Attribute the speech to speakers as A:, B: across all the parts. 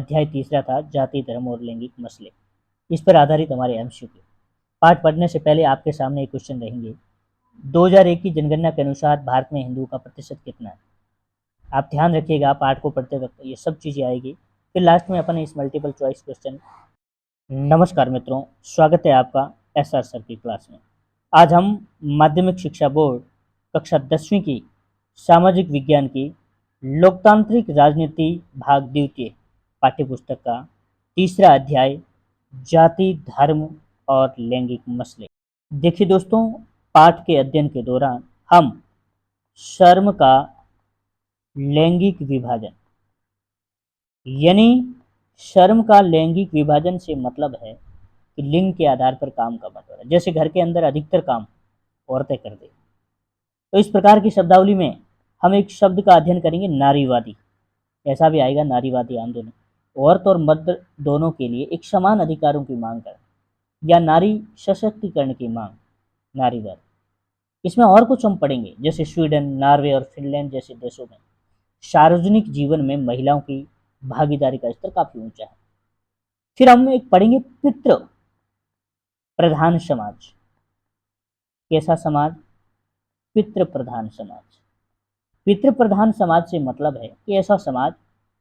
A: अध्याय तीसरा था जाति, धर्म और लैंगिक मसले। इस पर आधारित हमारे एमसीक्यू। पाठ पढ़ने से पहले आपके सामने एक क्वेश्चन रहेंगे। 2001 की जनगणना के अनुसार भारत में हिंदुओं का प्रतिशत कितना है? आप ध्यान रखिएगा, पाठ को पढ़ते वक्त ये सब चीज़ें आएगी। फिर लास्ट में अपन इस मल्टीपल चॉइस क्वेश्चन। नमस्कार मित्रों, स्वागत है आपका एसआर सर की क्लास में। आज हम माध्यमिक शिक्षा बोर्ड कक्षा 10वीं की सामाजिक विज्ञान की लोकतांत्रिक राजनीति भाग द्वितीय पाठ्यपुस्तक का तीसरा अध्याय जाति, धर्म और लैंगिक मसले। देखिए दोस्तों, पाठ के अध्ययन के दौरान हम श्रम का लैंगिक विभाजन यानी श्रम का लैंगिक विभाजन से मतलब है कि लिंग के आधार पर काम का बंटवारा। जैसे घर के अंदर अधिकतर काम औरतें कर दे, तो इस प्रकार की शब्दावली में हम एक शब्द का अध्ययन करेंगे, नारीवादी। ऐसा भी आएगा, नारीवादी आंदोलन। औरत और मर्द दोनों के लिए एक समान अधिकारों की मांग कर, या नारी सशक्तिकरण की मांग, नारीवाद। इसमें और कुछ हम पढ़ेंगे, जैसे स्वीडन, नॉर्वे और फिनलैंड जैसे देशों में सार्वजनिक जीवन में महिलाओं की भागीदारी का स्तर काफी ऊंचा है। फिर हम एक पढ़ेंगे पितृ प्रधान समाज। कैसा समाज? पितृ प्रधान समाज। पितृ प्रधान समाज से मतलब है कि ऐसा समाज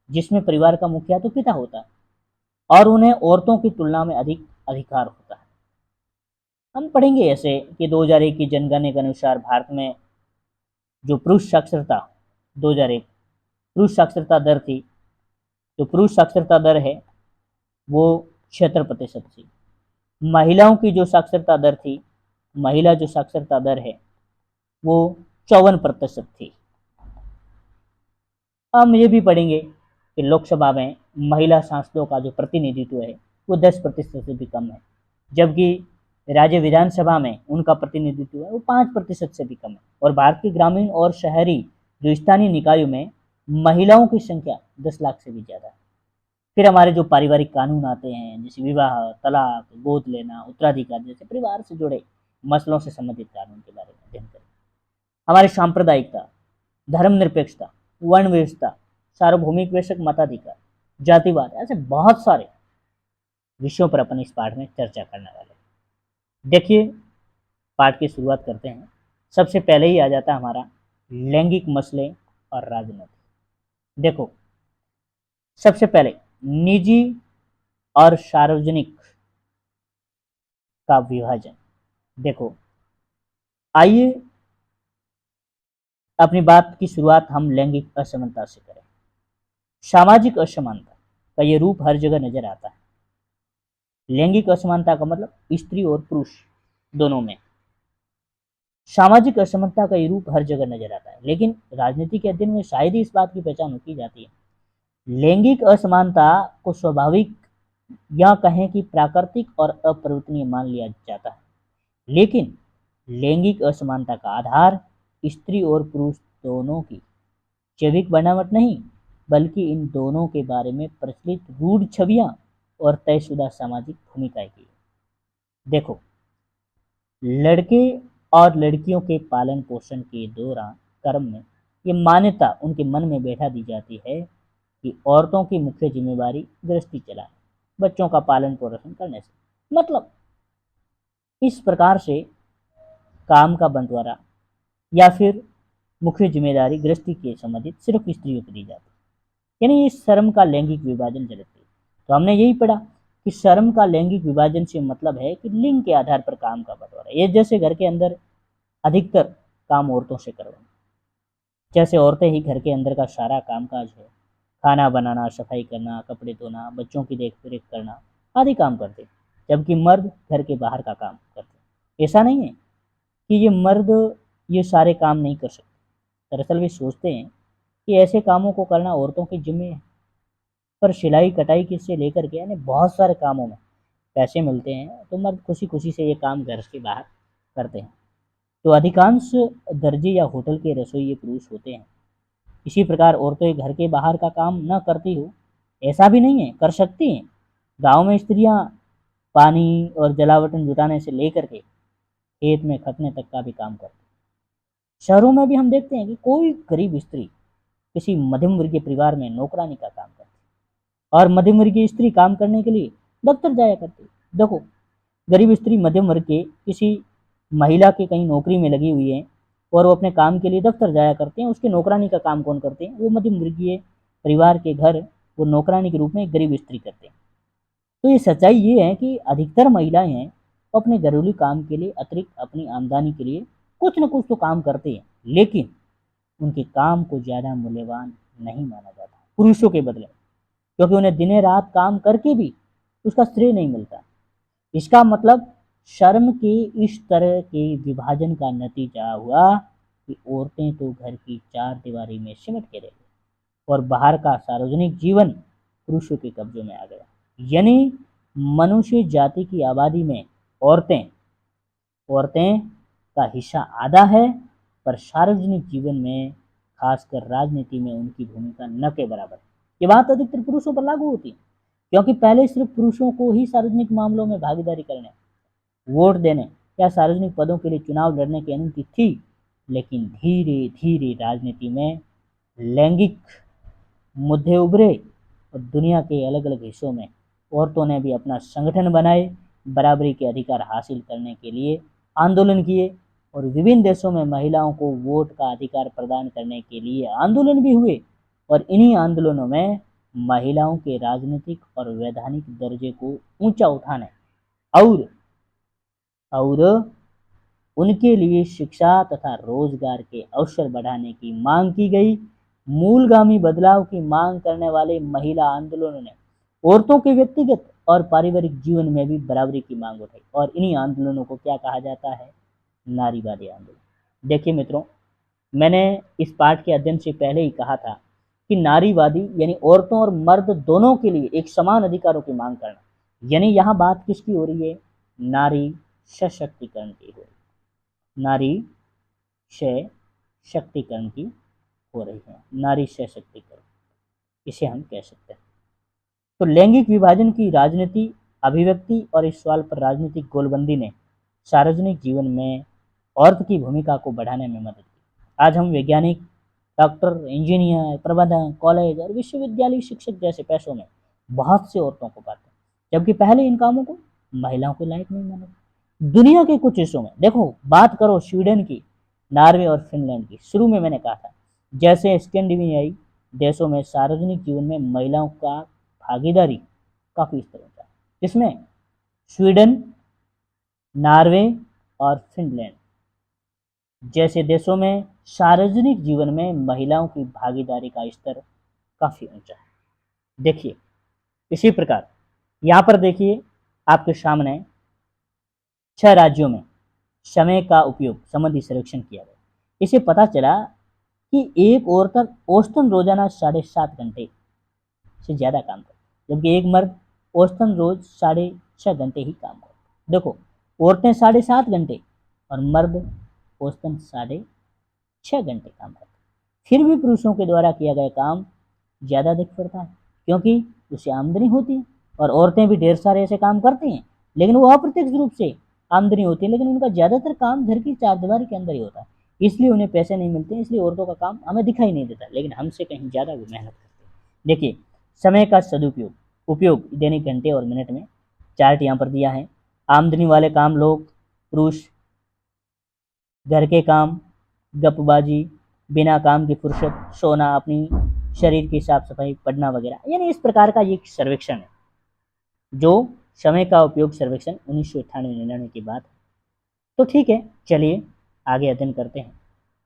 A: जिसमें परिवार का मुखिया तो पिता होता है और उन्हें औरतों की तुलना में अधिक अधिकार होता है। हम पढ़ेंगे ऐसे कि 2001 की जनगणना के अनुसार भारत में जो पुरुष साक्षरता 2001 पुरुष साक्षरता दर थी, जो पुरुष साक्षरता दर है वो 76% थी। महिलाओं की जो साक्षरता दर थी, महिला जो साक्षरता दर है वो 54% थी। हम ये भी पढ़ेंगे कि लोकसभा में महिला सांसदों का जो प्रतिनिधित्व है वो 10% से भी कम है, जबकि राज्य विधानसभा में उनका प्रतिनिधित्व है वो 5% से भी कम है। और भारत के ग्रामीण और शहरी जो स्थानीय निकायों में महिलाओं की संख्या 10 लाख से भी ज़्यादा है। फिर हमारे जो पारिवारिक कानून आते हैं, जैसे विवाह, तलाक, गोद लेना, उत्तराधिकार जैसे परिवार से जुड़े मसलों से संबंधित कानून के बारे में अध्ययन करें। हमारी सांप्रदायिकता, धर्मनिरपेक्षता, वर्ण व्यवस्था, सार्वभौमिक वैश्विक मताधिकार, जातिवाद, ऐसे बहुत सारे विषयों पर अपन इस पाठ में चर्चा करने वाले हैं। देखिए, पाठ की शुरुआत करते हैं। सबसे पहले ही आ जाता है हमारा लैंगिक मसले और राजनीति। देखो, सबसे पहले निजी और सार्वजनिक का विभाजन। देखो, आइए अपनी बात की शुरुआत हम लैंगिक असमानता से करें। सामाजिक असमानता का ये रूप हर जगह नजर आता है। लैंगिक असमानता का मतलब स्त्री और पुरुष दोनों में। सामाजिक असमानता का ये रूप हर जगह नजर आता है, लेकिन राजनीति के अध्ययन में शायद ही इस बात की पहचान की जाती है। लैंगिक असमानता को स्वाभाविक या कहें कि प्राकृतिक और अपरिवर्तनीय मान लिया जाता है, लेकिन लैंगिक असमानता का आधार स्त्री और पुरुष दोनों की जैविक बनावट नहीं, बल्कि इन दोनों के बारे में प्रचलित रूढ़ छवियां और तयशुदा सामाजिक भूमिकाएं की। देखो, लड़के और लड़कियों के पालन पोषण के दौरान क्रम में ये मान्यता उनके मन में बैठा दी जाती है कि औरतों की मुख्य जिम्मेदारी गृहस्थी चलाना, बच्चों का पालन पोषण करने से मतलब। इस प्रकार से काम का बंटवारा या फिर मुख्य जिम्मेदारी गृहस्थी के संबंधित सिर्फ स्त्रियों को दी जाती है, यानी इस श्रम का लैंगिक विभाजन झलकती है। तो हमने यही पढ़ा कि श्रम का लैंगिक विभाजन से मतलब है कि लिंग के आधार पर काम का बंटवारा। ये जैसे घर के अंदर अधिकतर काम औरतों से करवाना, जैसे औरतें ही घर के अंदर का सारा कामकाज है, खाना बनाना, सफाई करना, कपड़े धोना, बच्चों की देख रेख करना आदि काम करते, जबकि मर्द घर के बाहर का काम करते। ऐसा नहीं है कि ये मर्द ये सारे काम नहीं कर सकते। दरअसल वे सोचते हैं कि ऐसे कामों को करना औरतों की जिम्मे है, पर सिलाई कटाई की से लेकर के यानी बहुत सारे कामों में पैसे मिलते हैं, तो मर्द खुशी खुशी से ये काम घर के बाहर करते हैं। तो अधिकांश दर्जी या होटल के रसोइये पुरुष होते हैं। इसी प्रकार औरतें घर के बाहर का काम न करती हो ऐसा भी नहीं है, कर सकती हैं। गांव में स्त्रियां पानी और जलावतन जुटाने से लेकर के खेत में खटने तक का भी काम करती हैं। शहरों में भी हम देखते हैं कि कोई गरीब स्त्री किसी मध्यम वर्गीय परिवार में नौकरानी का काम करती है। और मध्यम वर्गीय स्त्री काम करने के लिए दफ्तर जाया करती। देखो, गरीब स्त्री मध्यम वर्ग के किसी महिला के कहीं नौकरी में लगी हुई है और वो अपने काम के लिए दफ्तर जाया करते हैं, उसके नौकरानी का काम कौन करते हैं? वो मध्यम वर्गीय परिवार के घर वो नौकरानी के रूप में एक गरीब स्त्री करते हैं। तो ये सच्चाई ये है कि अधिकतर महिलाएं हैं वो अपने घरेलू काम के लिए अतिरिक्त अपनी आमदनी के लिए कुछ न कुछ तो काम करते हैं, लेकिन उनके काम को ज़्यादा मूल्यवान नहीं माना जाता पुरुषों के बदले, क्योंकि उन्हें दिन रात काम करके भी उसका श्रेय नहीं मिलता। इसका मतलब श्रम के इस तरह के विभाजन का नतीजा हुआ कि औरतें तो घर की चार दीवारी में सिमट के रह गई और बाहर का सार्वजनिक जीवन पुरुषों के कब्जों में आ गया। यानी मनुष्य जाति की आबादी में औरतें औरतें का हिस्सा आधा है, पर सार्वजनिक जीवन में खासकर राजनीति में उनकी भूमिका न के बराबर है। ये बात अधिकतर पुरुषों पर लागू होती है, क्योंकि पहले सिर्फ पुरुषों को ही सार्वजनिक मामलों में भागीदारी करने, वोट देने या सार्वजनिक पदों के लिए चुनाव लड़ने की अनुमति थी, लेकिन धीरे धीरे राजनीति में लैंगिक मुद्दे उभरे और दुनिया के अलग अलग हिस्सों में औरतों ने भी अपना संगठन बनाए, बराबरी के अधिकार हासिल करने के लिए आंदोलन किए और विभिन्न देशों में महिलाओं को वोट का अधिकार प्रदान करने के लिए आंदोलन भी हुए। और इन्हीं आंदोलनों में महिलाओं के राजनीतिक और वैधानिक दर्जे को ऊंचा उठाने और उनके लिए शिक्षा तथा रोजगार के अवसर बढ़ाने की मांग की गई। मूलगामी बदलाव की मांग करने वाले महिला आंदोलनों ने औरतों के व्यक्तिगत और पारिवारिक जीवन में भी बराबरी की मांग उठाई और इन्हीं आंदोलनों को क्या कहा जाता है? नारीवादी आंदोलन। देखिए मित्रों, मैंने इस पाठ के अध्ययन से पहले ही कहा था कि नारीवादी यानी औरतों और मर्द दोनों के लिए एक समान अधिकारों की मांग करना, यानी यहाँ बात किसकी हो रही है? नारी सशक्तिकरण की हो रही है। नारी सशक्तिकरण की हो रही है, नारी सशक्तिकरण इसे हम कह सकते हैं। तो लैंगिक विभाजन की राजनीति अभिव्यक्ति और इस सवाल पर राजनीतिक गोलबंदी ने सार्वजनिक जीवन में औरत की भूमिका को बढ़ाने में मदद की। आज हम वैज्ञानिक, डॉक्टर, इंजीनियर, प्रबंधक, कॉलेज और विश्वविद्यालय शिक्षक जैसे पेशों में बहुत से औरतों को पाते हैं, जबकि पहले इन कामों को महिलाओं के लायक नहीं माना। दुनिया के कुछ हिस्सों में देखो, बात करो स्वीडन की, नॉर्वे और फिनलैंड की, शुरू में मैंने कहा था जैसे स्कैंडिनेवियाई देशों में सार्वजनिक जीवन में महिलाओं का भागीदारी काफ़ी स्तर होता है, जिसमें स्वीडन, नॉर्वे और फिनलैंड जैसे देशों में सार्वजनिक जीवन में महिलाओं की भागीदारी का स्तर काफ़ी ऊंचा है। देखिए, इसी प्रकार यहाँ पर देखिए आपके सामने 6 राज्यों में समय का उपयोग संबंधी सर्वेक्षण किया गया। इसे पता चला कि एक औरत औसतन रोजाना 7.5 घंटे से ज़्यादा काम करती, जबकि एक मर्द औसतन रोज 6.5 घंटे ही काम करते। देखो, औरतें 7.5 घंटे और मर्द औसतन 6.5 घंटे काम करते, फिर भी पुरुषों के द्वारा किया गया काम ज़्यादा दिख पड़ता है, क्योंकि उससे आमदनी होती है। और औरतें भी ढेर सारे ऐसे काम करती हैं, लेकिन वो अप्रत्यक्ष रूप से आमदनी होती है, लेकिन उनका ज़्यादातर काम घर की चारदीवारी के अंदर ही होता है, इसलिए उन्हें पैसे नहीं मिलते हैं। इसलिए औरतों का काम हमें दिखाई नहीं देता, लेकिन हमसे कहीं ज़्यादा वो मेहनत करते हैं। देखिए, समय का सदुपयोग, उपयोग दैनिक घंटे और मिनट में चार्ट यहाँ पर दिया है। आमदनी वाले काम लोग, पुरुष, घर के काम, गपबाजी, बिना काम की फुर्सत, सोना, अपनी शरीर की साफ सफाई, पढ़ना वगैरह, यानी इस प्रकार का ये सर्वेक्षण है, जो समय का उपयोग सर्वेक्षण 1998-99 की बात है। तो ठीक है, चलिए आगे अध्ययन करते हैं।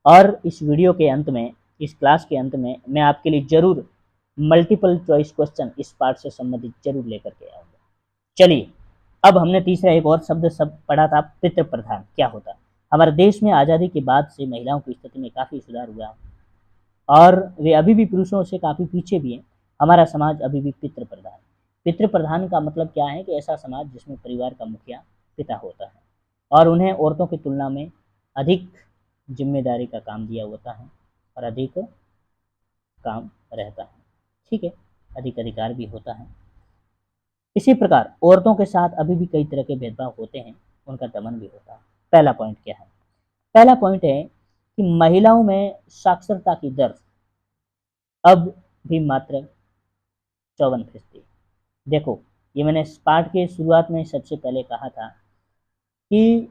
A: और इस वीडियो के अंत में, इस क्लास के अंत में मैं आपके लिए जरूर मल्टीपल चॉइस क्वेश्चन इस पार्ट से संबंधित जरूर लेकर के आऊँगा। चलिए, अब हमने तीसरा एक और शब्द पढ़ा था, पितृ प्रधान क्या होता है। हमारे देश में आज़ादी के बाद से महिलाओं की स्थिति में काफ़ी सुधार हुआ और वे अभी भी पुरुषों से काफ़ी पीछे भी हैं। हमारा समाज अभी भी पितृ प्रधान। पितृ प्रधान का मतलब क्या है कि ऐसा समाज जिसमें परिवार का मुखिया पिता होता है और उन्हें औरतों की तुलना में अधिक जिम्मेदारी का काम दिया होता है और अधिक काम रहता है, ठीक है, अधिक अधिकार भी होता है। इसी प्रकार औरतों के साथ अभी भी कई तरह के भेदभाव होते हैं, उनका दमन भी होता है। पहला पॉइंट क्या है? पहला पॉइंट है कि महिलाओं में साक्षरता की दर अब भी मात्र 54%। देखो, ये मैंने इस पाठ के शुरुआत में सबसे पहले कहा था कि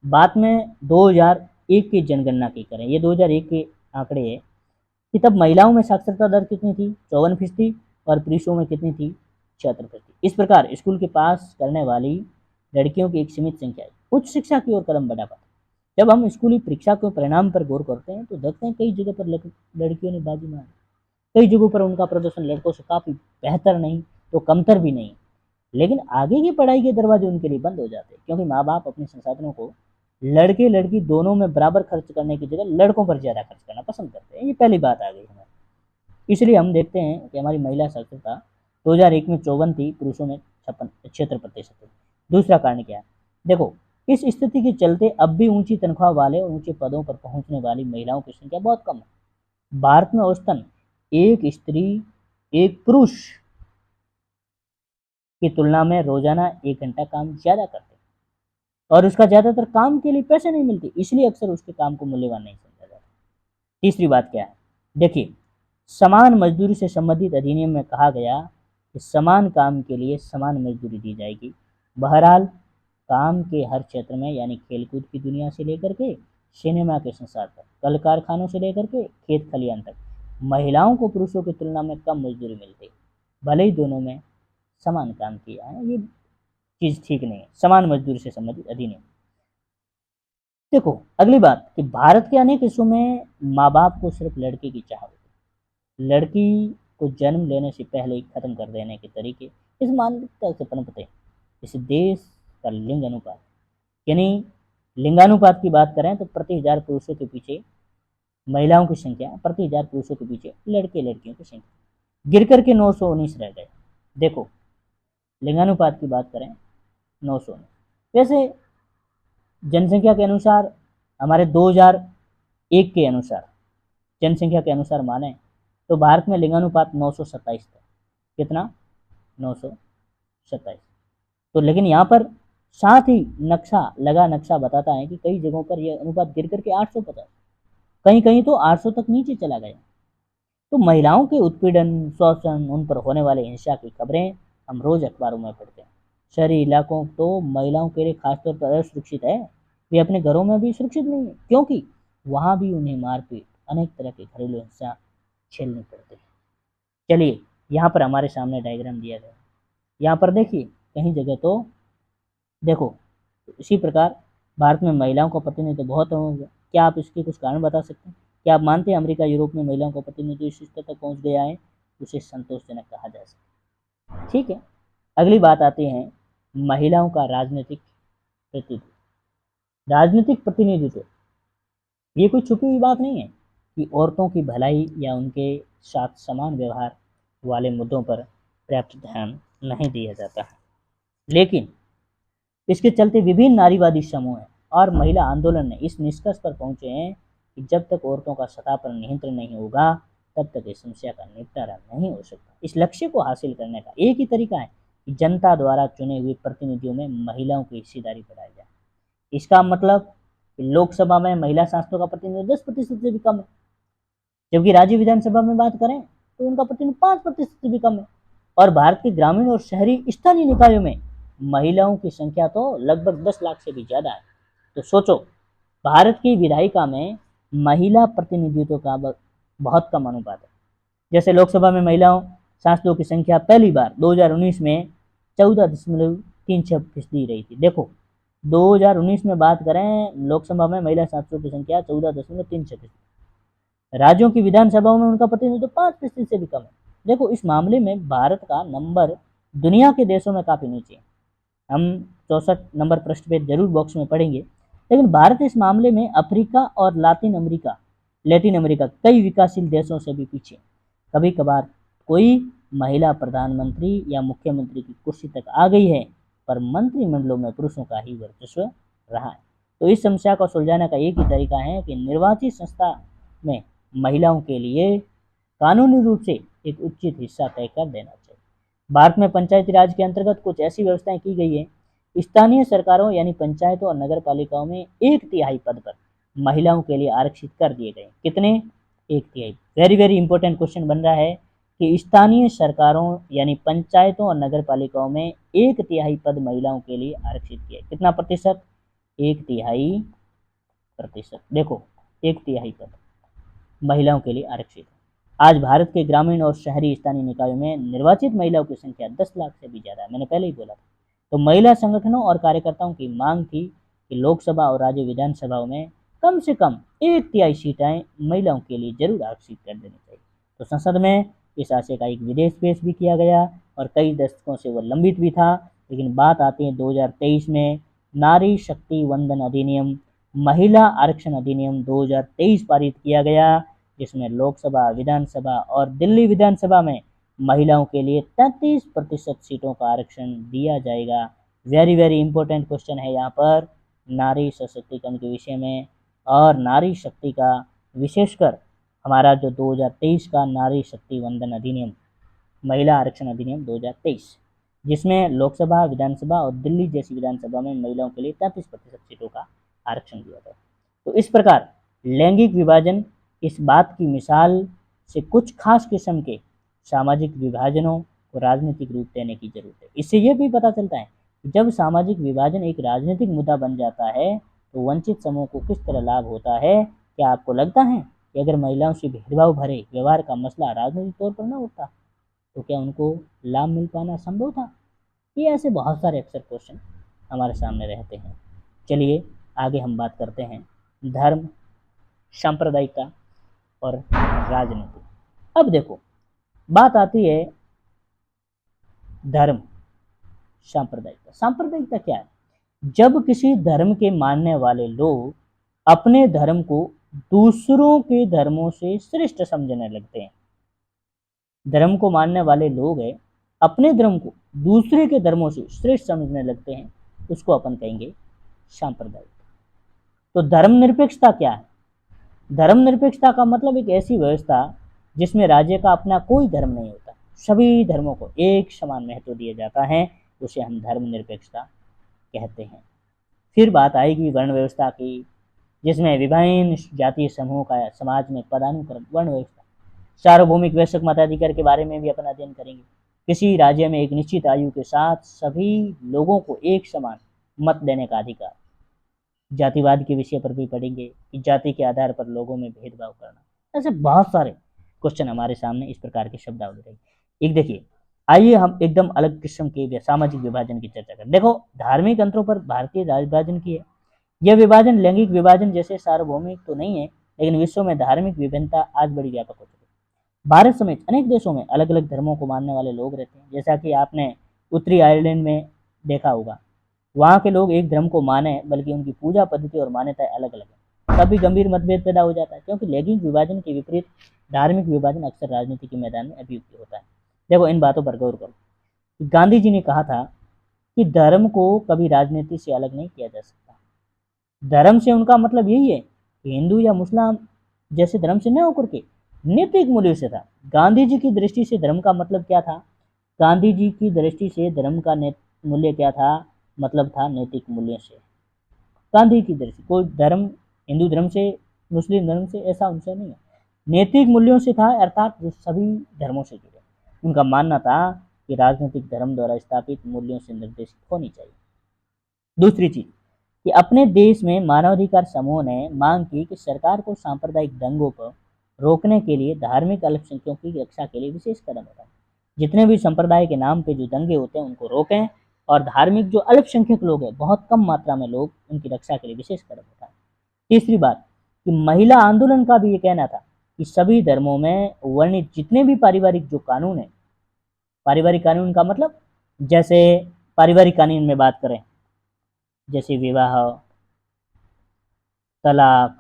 A: बात में 2001 की जनगणना की करें, ये 2001 के आंकड़े हैं कि तब महिलाओं में साक्षरता दर कितनी थी, 54% और पुरुषों में कितनी थी, 76%। इस प्रकार स्कूल के पास करने वाली लड़कियों की एक सीमित संख्या उच्च शिक्षा की ओर कदम बढ़ा पाती। जब हम स्कूली परीक्षा के परिणाम पर गौर करते हैं तो देखते हैं कई जगह पर लड़कियों ने बाजी मारी, कई जगहों पर उनका प्रदर्शन लड़कों से काफ़ी बेहतर नहीं तो कमतर भी नहीं, लेकिन आगे की पढ़ाई के दरवाजे उनके लिए बंद हो जाते हैं क्योंकि माँ बाप अपने संसाधनों को लड़के लड़की दोनों में बराबर खर्च करने की जगह लड़कों पर ज़्यादा खर्च करना पसंद करते हैं। ये पहली बात आ गई हमारी। इसलिए हम देखते हैं कि हमारी महिला साक्षरता 2001 में 54 थी, पुरुषों में 76% थी। दूसरा कारण क्या है, देखो इस स्थिति के चलते अब भी ऊंची तनख्वाह वाले और ऊंचे पदों पर पहुंचने वाली महिलाओं की संख्या बहुत कम है। भारत में औसतन एक स्त्री एक पुरुष की तुलना में रोजाना 1 घंटा काम ज़्यादा करते हैं और उसका ज़्यादातर काम के लिए पैसे नहीं मिलते, इसलिए अक्सर उसके काम को मूल्यवान नहीं समझा जाता। तीसरी बात क्या है, देखिए समान मजदूरी से संबंधित अधिनियम में कहा गया कि समान काम के लिए समान मजदूरी दी जाएगी। बहरहाल काम के हर क्षेत्र में यानी खेलकूद की दुनिया से लेकर के सिनेमा के संसार तक, कल कारखानों से लेकर के खेत खलियान तक महिलाओं को पुरुषों की तुलना में कम मजदूरी मिलती, भले ही दोनों में समान काम किया है। ये चीज़ ठीक नहीं है, समान मजदूरी से संबंधित अधिनियम। देखो अगली बात कि भारत के अनेक हिस्सों में माँ बाप को सिर्फ लड़के की चाह होती, लड़की को जन्म लेने से पहले ही खत्म कर देने के तरीके इस मानसिकता से पनपते हैं। इस देश का लिंग अनुपात यानी लिंगानुपात की बात करें तो प्रति 1000 पुरुषों के पीछे महिलाओं की संख्या, प्रति 1000 पुरुषों के पीछे लड़के लड़कियों की संख्या गिर करके 919 रह गए। देखो लिंगानुपात की बात करें 919। वैसे जनसंख्या के अनुसार हमारे 2001 के अनुसार जनसंख्या के अनुसार माने तो भारत में लिंगानुपात 927 था। कितना, 927। तो लेकिन यहाँ पर साथ ही नक्शा बताता है कि कई जगहों पर यह अनुपात गिर करके 850, कहीं कहीं तो 800 तक नीचे चला गया। तो महिलाओं के उत्पीड़न, शोषण, उन पर होने वाले हिंसा की खबरें हम रोज अखबारों में पढ़ते हैं। शहरी इलाकों तो महिलाओं के लिए खासतौर पर असुरक्षित है, वे अपने घरों में भी सुरक्षित नहीं है क्योंकि वहाँ भी उन्हें मारपीट, अनेक तरह की घरेलू हिंसा झेलनी पड़ती है। चलिए यहाँ पर हमारे सामने डायग्राम दिया गया, यहाँ पर देखिए कहीं जगह तो देखो इसी प्रकार भारत में महिलाओं का प्रतिनिधित्व बहुत होगा। क्या आप इसके कुछ कारण बता सकते हैं? क्या आप मानते हैं अमेरिका यूरोप में महिलाओं का प्रतिनिधित्व इस स्तर तक पहुंच गया है उसे संतोषजनक कहा जा सकता? ठीक है, अगली बात आती है महिलाओं का राजनीतिक प्रतिनिधित्व। राजनीतिक प्रतिनिधित्व ये कोई छुपी हुई बात नहीं है कि औरतों की भलाई या उनके साथ समान व्यवहार वाले मुद्दों पर पर्याप्त ध्यान नहीं दिया जाता है, लेकिन इसके चलते विभिन्न नारीवादी समूह हैं और महिला आंदोलन ने इस निष्कर्ष पर पहुंचे हैं कि जब तक औरतों का सत्ता पर नियंत्रण नहीं होगा तब तक इस समस्या का निपटारा नहीं हो सकता। इस लक्ष्य को हासिल करने का एक ही तरीका है कि जनता द्वारा चुने हुए प्रतिनिधियों में महिलाओं की हिस्सेदारी बढ़ाई जाए। इसका मतलब लोकसभा में महिला सांसदों का प्रतिनिधित्व 10% से भी कम है, जबकि राज्य विधानसभा में बात करें तो उनका प्रतिनिधित्व 5% से भी कम है। और भारत के ग्रामीण और शहरी स्थानीय निकायों में महिलाओं की संख्या तो लगभग 10 लाख से भी ज़्यादा है। तो सोचो भारत की विधायिका में महिला प्रतिनिधित्व का बहुत कम अनुपात है। जैसे लोकसभा में महिलाओं सांसदों की संख्या पहली बार 2019 में 14.36% रही थी। देखो 2019 में बात करें लोकसभा में महिला सांसदों की संख्या 14.36%, राज्यों की विधानसभाओं में उनका प्रतिनिधित्व 5% से भी कम है। देखो इस मामले में भारत का नंबर दुनिया के देशों में काफ़ी नीचे है। हम 64 नंबर पृष्ठ पे जरूर बॉक्स में पढ़ेंगे, लेकिन भारत इस मामले में अफ्रीका और लैटिन अमेरिका कई विकासशील देशों से भी पीछे। कभी कभार कोई महिला प्रधानमंत्री या मुख्यमंत्री की कुर्सी तक आ गई है, पर मंत्रिमंडलों में पुरुषों का ही वर्चस्व रहा है। तो इस समस्या को सुलझाने का एक ही तरीका है कि निर्वाचित संस्था में महिलाओं के लिए कानूनी रूप से एक उचित हिस्सा तय कर देना चाहिए। भारत में पंचायती राज के अंतर्गत कुछ ऐसी व्यवस्थाएं की गई है, स्थानीय सरकारों यानी पंचायतों और नगर पालिकाओं में 1/3 पद पर महिलाओं के लिए आरक्षित कर दिए गए। कितने? 1/3। वेरी वेरी इंपॉर्टेंट क्वेश्चन बन रहा है कि स्थानीय सरकारों यानी पंचायतों और नगर पालिकाओं में 1/3 पद महिलाओं के लिए आरक्षित किए। कितना प्रतिशत? 1/3%। देखो, 1/3 पद महिलाओं के लिए आरक्षित है। आज भारत के ग्रामीण और शहरी स्थानीय निकायों में निर्वाचित महिलाओं की संख्या 10 लाख से भी ज़्यादा है, मैंने पहले ही बोला था। तो महिला संगठनों और कार्यकर्ताओं की मांग थी कि लोकसभा और राज्य विधानसभाओं में कम से कम 1/3 सीटें महिलाओं के लिए जरूर आरक्षित कर देनी चाहिए। तो संसद में इस आशय का एक विधेयक पेश भी किया गया और कई दशकों से वह लंबित भी था। लेकिन बात आती है 2023 में नारी शक्ति वंदन अधिनियम, महिला आरक्षण अधिनियम 2023 पारित किया गया, जिसमें लोकसभा, विधानसभा और दिल्ली विधानसभा में महिलाओं के लिए 33% सीटों का आरक्षण दिया जाएगा। वेरी वेरी इंपॉर्टेंट क्वेश्चन है यहाँ पर नारी सशक्तिकरण के विषय में और नारी शक्ति का, विशेषकर हमारा जो 2023 का नारी शक्ति वंदन अधिनियम, महिला आरक्षण अधिनियम 2023, जिसमें लोकसभा, विधानसभा और दिल्ली जैसी विधानसभा में महिलाओं के लिए 33% सीटों का आरक्षण दिया गया। तो इस प्रकार लैंगिक विभाजन इस बात की मिसाल से कुछ खास किस्म के सामाजिक विभाजनों को राजनीतिक रूप देने की जरूरत है। इससे यह भी पता चलता है कि जब सामाजिक विभाजन एक राजनीतिक मुद्दा बन जाता है तो वंचित समूह को किस तरह लाभ होता है। क्या आपको लगता है कि अगर महिलाओं से भेदभाव भरे व्यवहार का मसला राजनीतिक तौर पर न उठता तो क्या उनको लाभ मिल पाना संभव था? ये ऐसे बहुत सारे अक्सर क्वेश्चन हमारे सामने रहते हैं। चलिए आगे हम बात करते हैं धर्म, सांप्रदायिकता और राजनीति। अब देखो, बात आती है धर्म, सांप्रदायिकता। सांप्रदायिकता क्या है? जब किसी धर्म के मानने वाले लोग अपने धर्म को दूसरों के धर्मों से श्रेष्ठ समझने लगते हैं। धर्म को मानने वाले लोग हैं, अपने धर्म को दूसरे के धर्मों से श्रेष्ठ समझने लगते हैं, उसको अपन कहेंगे सांप्रदायिकता। तो धर्मनिरपेक्षता क्या है? धर्मनिरपेक्षता का मतलब एक ऐसी व्यवस्था जिसमें राज्य का अपना कोई धर्म नहीं होता, सभी धर्मों को एक समान महत्व दिया जाता है, उसे हम धर्मनिरपेक्षता कहते हैं। फिर बात आएगी वर्ण व्यवस्था की, जिसमें विभिन्न जातीय समूह का समाज में पदानुक्रम वर्ण व्यवस्था। सार्वभौमिक वैश्विक मताधिकार के बारे में भी अपन अध्ययन करेंगे। किसी राज्य में एक निश्चित आयु के साथ सभी लोगों को एक समान मत देने का अधिकार। जातिवाद के विषय पर भी पढ़ेंगे कि जाति के आधार पर लोगों में भेदभाव करना। ऐसे बहुत सारे क्वेश्चन हमारे सामने इस प्रकार के शब्दावली रहेगी। एक देखिए, आइए हम एकदम अलग किस्म के सामाजिक विभाजन की चर्चा करें। देखो, धार्मिक अंतरों पर भारतीय विभाजन की है। यह विभाजन लैंगिक विभाजन जैसे सार्वभौमिक तो नहीं है, लेकिन विश्व में धार्मिक विभिन्नता आज बड़ी व्यापक हो चुकी है। भारत समेत अनेक देशों में अलग अलग धर्मों को मानने वाले लोग रहते हैं। जैसा कि आपने उत्तरी आयरलैंड में देखा होगा, वहाँ के लोग एक धर्म को माने, बल्कि उनकी पूजा पद्धति और मान्यताएं अलग अलग है। तब भी गंभीर मतभेद पैदा हो जाता है, क्योंकि लैंगिक विभाजन के विपरीत धार्मिक विभाजन अक्सर राजनीति के मैदान में अभियुक्त होता है। देखो, इन बातों पर गौर करो। गांधी जी ने कहा था कि धर्म को कभी राजनीति से अलग नहीं किया जा सकता। धर्म से उनका मतलब यही है कि हिंदू या मुस्लिम जैसे धर्म से न होकर के नैतिक मूल्यों से था। गांधी जी की दृष्टि से धर्म का मतलब क्या था? गांधी जी की दृष्टि से धर्म का मूल्य क्या था? मतलब था नैतिक मूल्य से। गांधी की दृष्टि कोई धर्म हिंदू धर्म से, मुस्लिम धर्म से, ऐसा उनसे नहीं है, नैतिक मूल्यों से था, अर्थात जो सभी धर्मों से जुड़े। उनका मानना था कि राजनीतिक धर्म द्वारा स्थापित मूल्यों से निर्देशित होनी चाहिए। दूसरी चीज कि अपने देश में मानवाधिकार समूह ने मांग की कि सरकार को सांप्रदायिक दंगों पर रोकने के लिए धार्मिक अल्पसंख्यकों की रक्षा के लिए विशेष कदम उठाएं। जितने भी संप्रदाय के नाम पे जो दंगे होते हैं उनको रोकें, और धार्मिक जो अल्पसंख्यक लोग हैं, बहुत कम मात्रा में लोग, उनकी रक्षा के लिए विशेष कदम उठाएं। तीसरी बात कि महिला आंदोलन का भी ये कहना था कि सभी धर्मों में वर्णित जितने भी पारिवारिक जो कानून है, पारिवारिक कानून का मतलब जैसे पारिवारिक कानून में बात करें, जैसे विवाह, तलाक,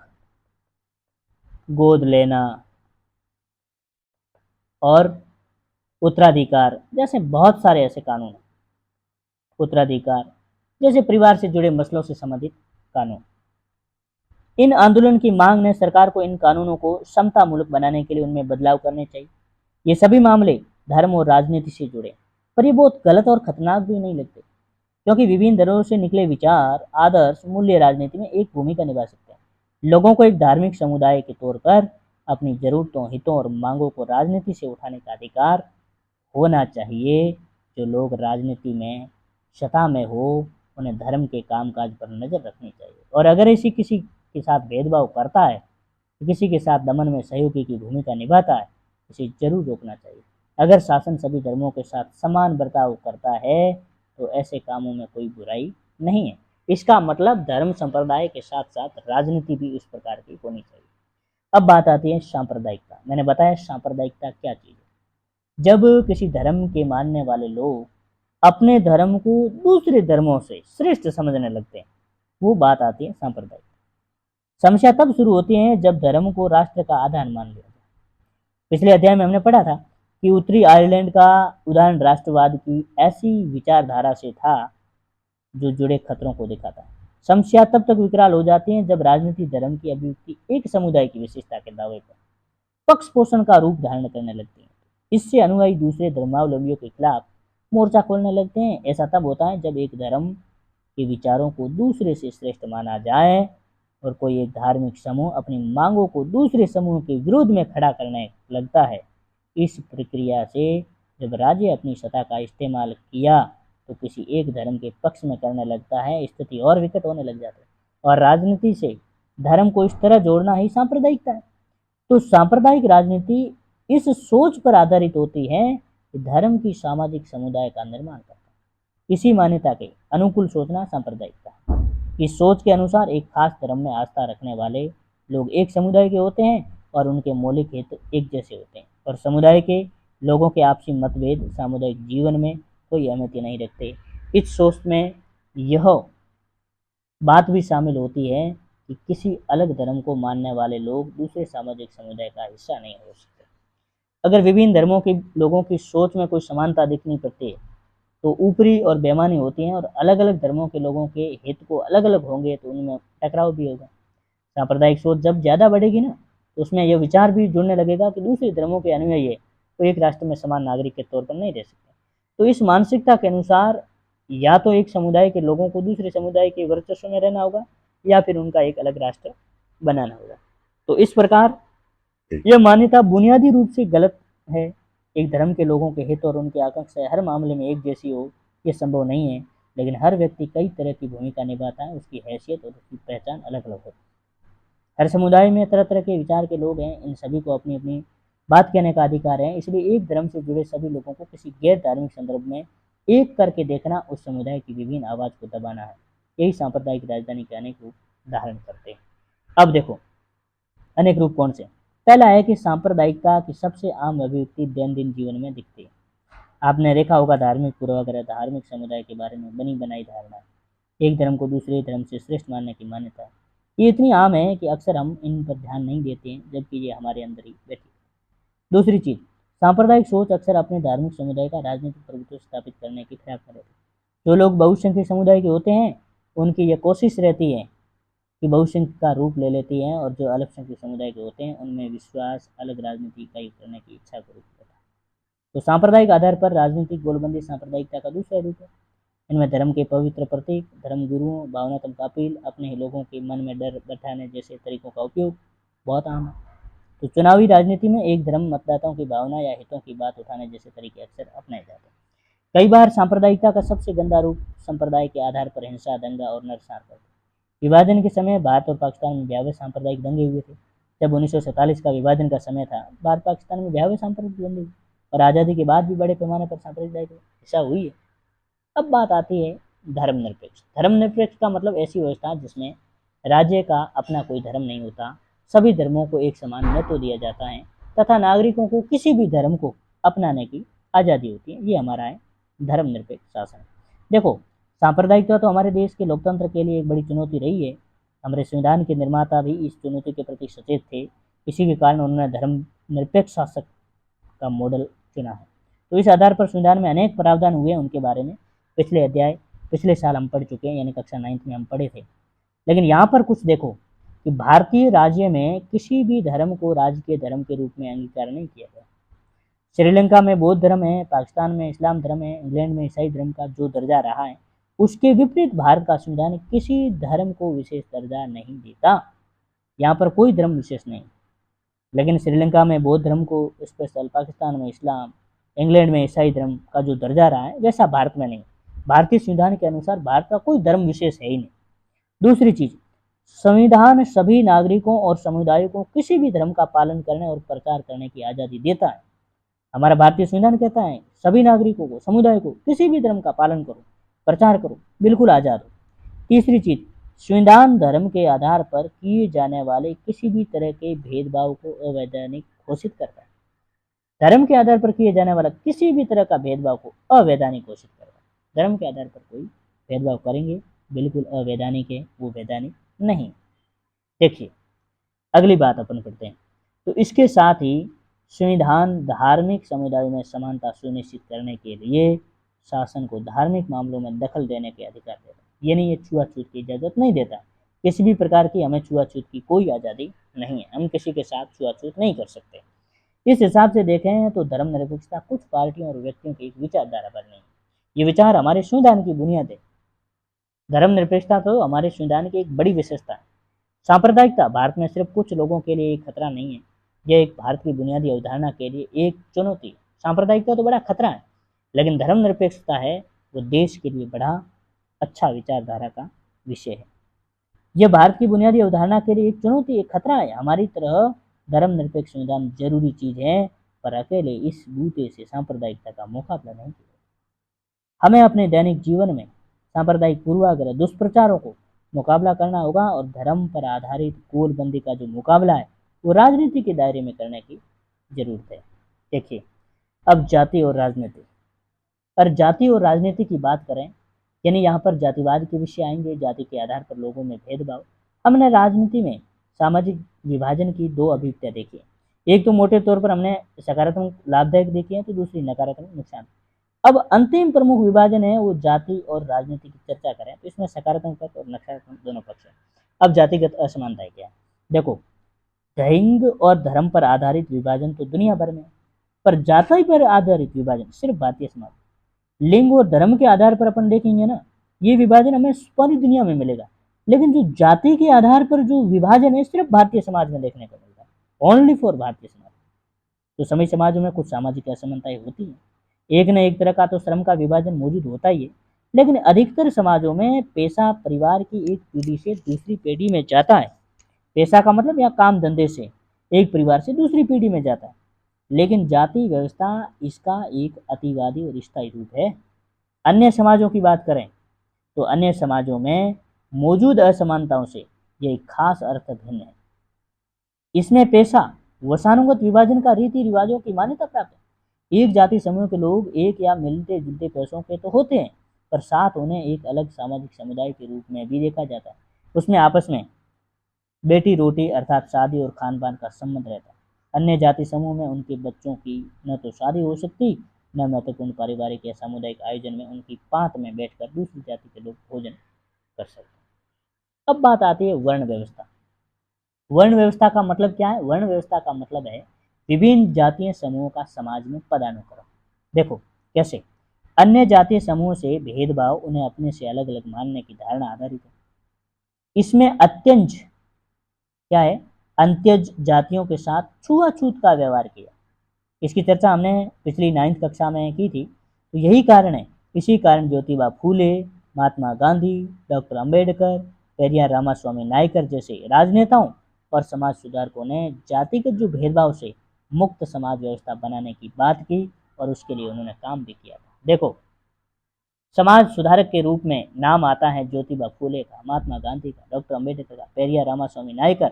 A: गोद लेना और उत्तराधिकार जैसे बहुत सारे ऐसे कानून हैं। उत्तराधिकार जैसे परिवार से जुड़े मसलों से संबंधित कानून। इन आंदोलन की मांग ने सरकार को इन कानूनों को समतामूलक बनाने के लिए उनमें बदलाव करने चाहिए। ये सभी मामले धर्म और राजनीति से जुड़े, पर ये बहुत गलत और खतरनाक भी नहीं लगते, क्योंकि विभिन्न धर्मों से निकले विचार, आदर्श, मूल्य राजनीति में एक भूमिका निभा सकते हैं। लोगों को एक धार्मिक समुदाय के तौर पर अपनी जरूरतों, हितों और मांगों को राजनीति से उठाने का अधिकार होना चाहिए। जो लोग राजनीति में सत्ता में हो उन्हें धर्म के कामकाज पर नजर रखनी चाहिए, और अगर ऐसी किसी के साथ भेदभाव करता है, किसी के साथ दमन में सहयोगी की भूमिका निभाता है, उसे जरूर रोकना चाहिए। अगर शासन सभी धर्मों के साथ समान बर्ताव करता है तो ऐसे कामों में कोई बुराई नहीं है। इसका मतलब धर्म संप्रदाय के साथ साथ राजनीति भी उस प्रकार की होनी चाहिए। अब बात आती है सांप्रदायिकता। मैंने बताया सांप्रदायिकता क्या चीज है। जब किसी धर्म के मानने वाले लोग अपने धर्म को दूसरे धर्मों से श्रेष्ठ समझने लगते हैं, वो बात आती है सांप्रदायिकता। समस्या तब शुरू होती है जब धर्म को राष्ट्र का आधार मान लिया जाए। पिछले अध्याय में हमने पढ़ा था कि उत्तरी आयरलैंड का उदाहरण राष्ट्रवाद की ऐसी विचारधारा से था जो जुड़े खतरों को दिखाता है। समस्या तब तक विकराल हो जाती है जब राजनीति धर्म की अभिव्यक्ति एक समुदाय की विशेषता के दावे पर पक्ष पोषण का रूप धारण करने लगती है। इससे अनुयायी दूसरे धर्मावलंबियों के खिलाफ मोर्चा खोलने लगते हैं। ऐसा तब होता है जब एक धर्म के विचारों को दूसरे से श्रेष्ठ माना जाए और कोई एक धार्मिक समूह अपनी मांगों को दूसरे समूह के विरोध में खड़ा करने लगता है। इस प्रक्रिया से जब राज्य अपनी सत्ता का इस्तेमाल किया तो किसी एक धर्म के पक्ष में करने लगता है, स्थिति और विकट होने लग जाती है। और राजनीति से धर्म को इस तरह जोड़ना ही सांप्रदायिकता है। तो सांप्रदायिक राजनीति इस सोच पर आधारित होती है कि धर्म की सामाजिक समुदाय का निर्माण करता है। इसी मान्यता के अनुकूल सोचना सांप्रदायिकता है। इस सोच के अनुसार एक खास धर्म में आस्था रखने वाले लोग एक समुदाय के होते हैं और उनके मौलिक हित एक जैसे होते हैं, और समुदाय के लोगों के आपसी मतभेद सामुदायिक जीवन में कोई अहमियत नहीं रखते। इस सोच में यह बात भी शामिल होती है कि किसी अलग धर्म को मानने वाले लोग दूसरे सामाजिक समुदाय का हिस्सा नहीं हो सकते। अगर विभिन्न धर्मों के लोगों की सोच में कोई समानता दिखनी पड़ती है तो ऊपरी और बेईमानी होती है, और अलग अलग धर्मों के लोगों के हित को अलग अलग होंगे तो उनमें टकराव भी होगा। सांप्रदायिक सोच जब ज़्यादा बढ़ेगी ना तो उसमें यह विचार भी जुड़ने लगेगा कि दूसरे धर्मों के अनुयायी है तो एक राष्ट्र में समान नागरिक के तौर पर नहीं रह सकते। तो इस मानसिकता के अनुसार या तो एक समुदाय के लोगों को दूसरे समुदाय के वर्चस्व में रहना होगा या फिर उनका एक अलग राष्ट्र बनाना होगा। तो इस प्रकार यह मान्यता बुनियादी रूप से गलत है। एक धर्म के लोगों के हित और उनकी आकांक्षाएं हर मामले में एक जैसी हो यह संभव नहीं है, लेकिन हर व्यक्ति कई तरह की भूमिका निभाता है, उसकी हैसियत और उसकी पहचान अलग अलग होती है। हर समुदाय में तरह तरह के विचार के लोग हैं, इन सभी को अपनी अपनी बात कहने का अधिकार है। इसलिए एक धर्म से जुड़े सभी लोगों को किसी गैर धार्मिक संदर्भ में एक करके देखना उस समुदाय की विभिन्न आवाज को दबाना है। यही सांप्रदायिक राजधानी के अनेक रूप धारण करते हैं। अब देखो अनेक रूप कौन से। पहला है कि सांप्रदायिकता की सबसे आम अभिव्यक्ति दैनंदिन जीवन में दिखती है। आपने देखा होगा धार्मिक पूर्वाग्रह, धार्मिक समुदाय के बारे में बनी बनाई धारणा, एक धर्म को दूसरे धर्म से श्रेष्ठ मानने की मान्यता, ये इतनी आम है कि अक्सर हम इन पर ध्यान नहीं देते हैं, जबकि ये हमारे अंदर ही बैठी है। दूसरी चीज, सांप्रदायिक सोच अक्सर अपने धार्मिक समुदाय का राजनीतिक प्रभुत्व स्थापित करने की फिराक में रहती है। जो लोग बहुसंख्यक समुदाय के होते हैं उनकी यह कोशिश रहती है कि बहुसंख्यक का रूप ले लेती है, और जो अल्पसंख्यक समुदाय के होते हैं उनमें विश्वास अलग राजनीति इकाई करने की इच्छा को रूप देता है। तो सांप्रदायिक आधार पर राजनीतिक गोलबंदी सांप्रदायिकता का दूसरा रूप है। इनमें धर्म के पवित्र प्रतीक, धर्म गुरुओं, भावनात्मक अपील, अपने ही लोगों के मन में डर बैठाने जैसे तरीकों का उपयोग बहुत आम है। तो चुनावी राजनीति में एक धर्म मतदाताओं की भावना या हितों की बात उठाने जैसे तरीके अक्सर अपनाए जाते हैं। कई बार सांप्रदायिकता का सबसे गंदा रूप संप्रदाय के आधार पर हिंसा, दंगा और नरसंहार करते। विभाजन के समय भारत और पाकिस्तान में भयावह सांप्रदायिक दंगे हुए थे। जब 1947 का विभाजन का समय था, भारत पाकिस्तान में भयावह सांप्रदायिक दंगे हुए, और आज़ादी के बाद भी बड़े पैमाने पर सांप्रदायिक हिंसा हुई है। अब बात आती है धर्मनिरपेक्ष। धर्मनिरपेक्ष का मतलब ऐसी व्यवस्था जिसमें राज्य का अपना कोई धर्म नहीं होता, सभी धर्मों को एक समान महत्व दिया जाता है तथा नागरिकों को किसी भी धर्म को अपनाने की आज़ादी होती है। ये हमारा है धर्मनिरपेक्ष शासन। देखो सांप्रदायिकता तो हमारे देश के लोकतंत्र के लिए एक बड़ी चुनौती रही है। हमारे संविधान के निर्माता भी इस चुनौती के प्रति सचेत थे, इसी के कारण उन्होंने धर्मनिरपेक्ष शासक का मॉडल चुना है। तो इस आधार पर संविधान में अनेक प्रावधान हुए, उनके बारे में पिछले साल हम पढ़ चुके हैं, यानी कक्षा 9th में हम पढ़े थे। लेकिन यहाँ पर कुछ देखो कि भारतीय राज्य में किसी भी धर्म को राज्य के धर्म के रूप में अंगीकार नहीं किया गया। श्रीलंका में बौद्ध धर्म है, पाकिस्तान में इस्लाम धर्म है, इंग्लैंड में ईसाई धर्म का जो दर्जा रहा है, उसके विपरीत भारत का संविधान किसी धर्म को विशेष दर्जा नहीं देता। यहाँ पर कोई धर्म विशेष नहीं। लेकिन श्रीलंका में बौद्ध धर्म को स्पेशल, पाकिस्तान में इस्लाम, इंग्लैंड में ईसाई धर्म का जो दर्जा रहा है वैसा भारत में नहीं। भारतीय संविधान के अनुसार भारत का कोई धर्म विशेष है ही नहीं। दूसरी चीज, संविधान सभी नागरिकों और समुदायों को किसी भी धर्म का पालन करने और प्रचार करने की आज़ादी देता है। हमारा भारतीय संविधान कहता है सभी नागरिकों को, समुदाय को किसी भी धर्म का पालन करो, प्रचार करो, बिल्कुल आज़ाद हो। तीसरी चीज, संविधान धर्म के आधार पर किए जाने वाले किसी भी तरह के भेदभाव को अवैधानिक घोषित करता है। धर्म के आधार पर किए जाने वाला किसी भी तरह का भेदभाव को अवैधानिक घोषित करता है। धर्म के आधार पर कोई भेदभाव करेंगे बिल्कुल अवैधानिक है, वो वैधानिक नहीं। देखिए अगली बात अपन करते हैं। तो इसके साथ ही संविधान धार्मिक समुदायों में समानता सुनिश्चित करने के लिए शासन को धार्मिक मामलों में दखल देने के अधिकार देता है। ये नहीं, ये छुआछूत की इजाज़त नहीं देता। किसी भी प्रकार की हमें छुआछूत की कोई आज़ादी नहीं है, हम किसी के साथ छुआछूत नहीं कर सकते। इस हिसाब से देखें तो धर्मनिरपेक्षता कुछ पार्टियों और व्यक्तियों की एक विचारधारा पर नहीं, ये विचार हमारे संविधान की बुनियाद है। धर्मनिरपेक्षता तो हमारे संविधान की एक बड़ी विशेषता है। सांप्रदायिकता भारत में सिर्फ कुछ लोगों के लिए एक खतरा नहीं है, यह एक भारत की बुनियादी अवधारणा के लिए एक चुनौती है। सांप्रदायिकता तो बड़ा खतरा है, लेकिन धर्मनिरपेक्षता है वो देश के लिए बड़ा अच्छा विचारधारा का विषय है। यह भारत की बुनियादी अवधारणा के लिए एक चुनौती, एक खतरा है। हमारी तरह धर्मनिरपेक्ष संविधान जरूरी चीज है, पर अकेले इस बूते से सांप्रदायिकता का मुकाबला नहीं किया। हमें अपने दैनिक जीवन में सांप्रदायिक पूर्वाग्रह, दुष्प्रचारों को मुकाबला करना होगा, और धर्म पर आधारित गोलबंदी का जो मुकाबला है वो राजनीति के दायरे में करने की जरूरत है। देखिए अब जाति और राजनीति, और जाति और राजनीति की बात करें, यानी यहाँ पर जातिवाद के विषय आएंगे, जाति के आधार पर लोगों में भेदभाव। हमने राजनीति में सामाजिक विभाजन की दो अभिव्यक्तियां देखी, एक तो मोटे तौर पर हमने सकारात्मक लाभदायक देखी है, तो दूसरी नकारात्मक नुकसान। अब अंतिम प्रमुख विभाजन है वो जाति और राजनीति की चर्चा करें तो इसमें सकारात्मक पक्ष और नकारात्मक दोनों पक्ष है। अब जातिगत असमानता है क्या? देखो, लिंग और धर्म पर आधारित विभाजन तो दुनिया भर में, पर जाति पर आधारित विभाजन सिर्फ भारतीय समाज। लिंग और धर्म के आधार पर अपन देखेंगे ना, ये विभाजन हमें पूरी दुनिया में मिलेगा, लेकिन जो जाति के आधार पर जो विभाजन है सिर्फ भारतीय समाज में देखने को मिलता है, ओनली फॉर भारतीय समाज। तो सभी समाजों में कुछ सामाजिक असमानताएं होती हैं, एक न एक तरह का तो श्रम का विभाजन मौजूद होता ही है, लेकिन अधिकतर समाजों में पैसा परिवार की एक पीढ़ी से दूसरी पीढ़ी में जाता है। पैसा का मतलब यहाँ काम धंधे से एक परिवार से दूसरी पीढ़ी में जाता है, लेकिन जाति व्यवस्था इसका एक अतिवादी और स्थायी रूप है। अन्य समाजों की बात करें तो अन्य समाजों में मौजूद असमानताओं से यह एक खास अर्थ भिन्न है। इसमें पेशा वसानुगत विभाजन का रीति रिवाजों की मान्यता प्राप्त है। एक जाति समूह के लोग एक या मिलते जुलते पैसों के तो होते हैं, पर साथ उन्हें एक अलग सामाजिक समुदाय के रूप में भी देखा जाता है। उसमें आपस में बेटी रोटी अर्थात शादी और खान पान का संबंध रहता है। अन्य जाति समूह में उनके बच्चों की न तो शादी हो सकती, न महत्वपूर्ण पारिवारिक या सामुदायिक आयोजन में उनकी पांत में बैठकर दूसरी जाति के लोग भोजन कर सकते हैं। अब बात आती है वर्ण व्यवस्था। वर्ण व्यवस्था का मतलब क्या है? वर्ण व्यवस्था का मतलब है विभिन्न जातीय समूहों का समाज में पदानुक्रम। देखो कैसे, अन्य जातीय समूह से भेदभाव उन्हें अपने से अलग अलग मानने की धारणा आधारित है। इसमें अत्यंज क्या है? अंत्यज जातियों के साथ छुआछूत का व्यवहार किया। इसकी चर्चा हमने पिछली 9th कक्षा में की थी। तो यही कारण है, इसी कारण ज्योतिबा फूले, महात्मा गांधी, डॉक्टर अंबेडकर, पेरियार रामास्वामी नायकर जैसे राजनेताओं और समाज सुधारकों ने जातिगत जो भेदभाव से मुक्त समाज व्यवस्था बनाने की बात की, और उसके लिए उन्होंने काम भी किया था। देखो, समाज सुधारक के रूप में नाम आता है ज्योतिबा फूले का, महात्मा गांधी का, डॉक्टर अंबेडकर का, पेरियार रामास्वामी नायकर।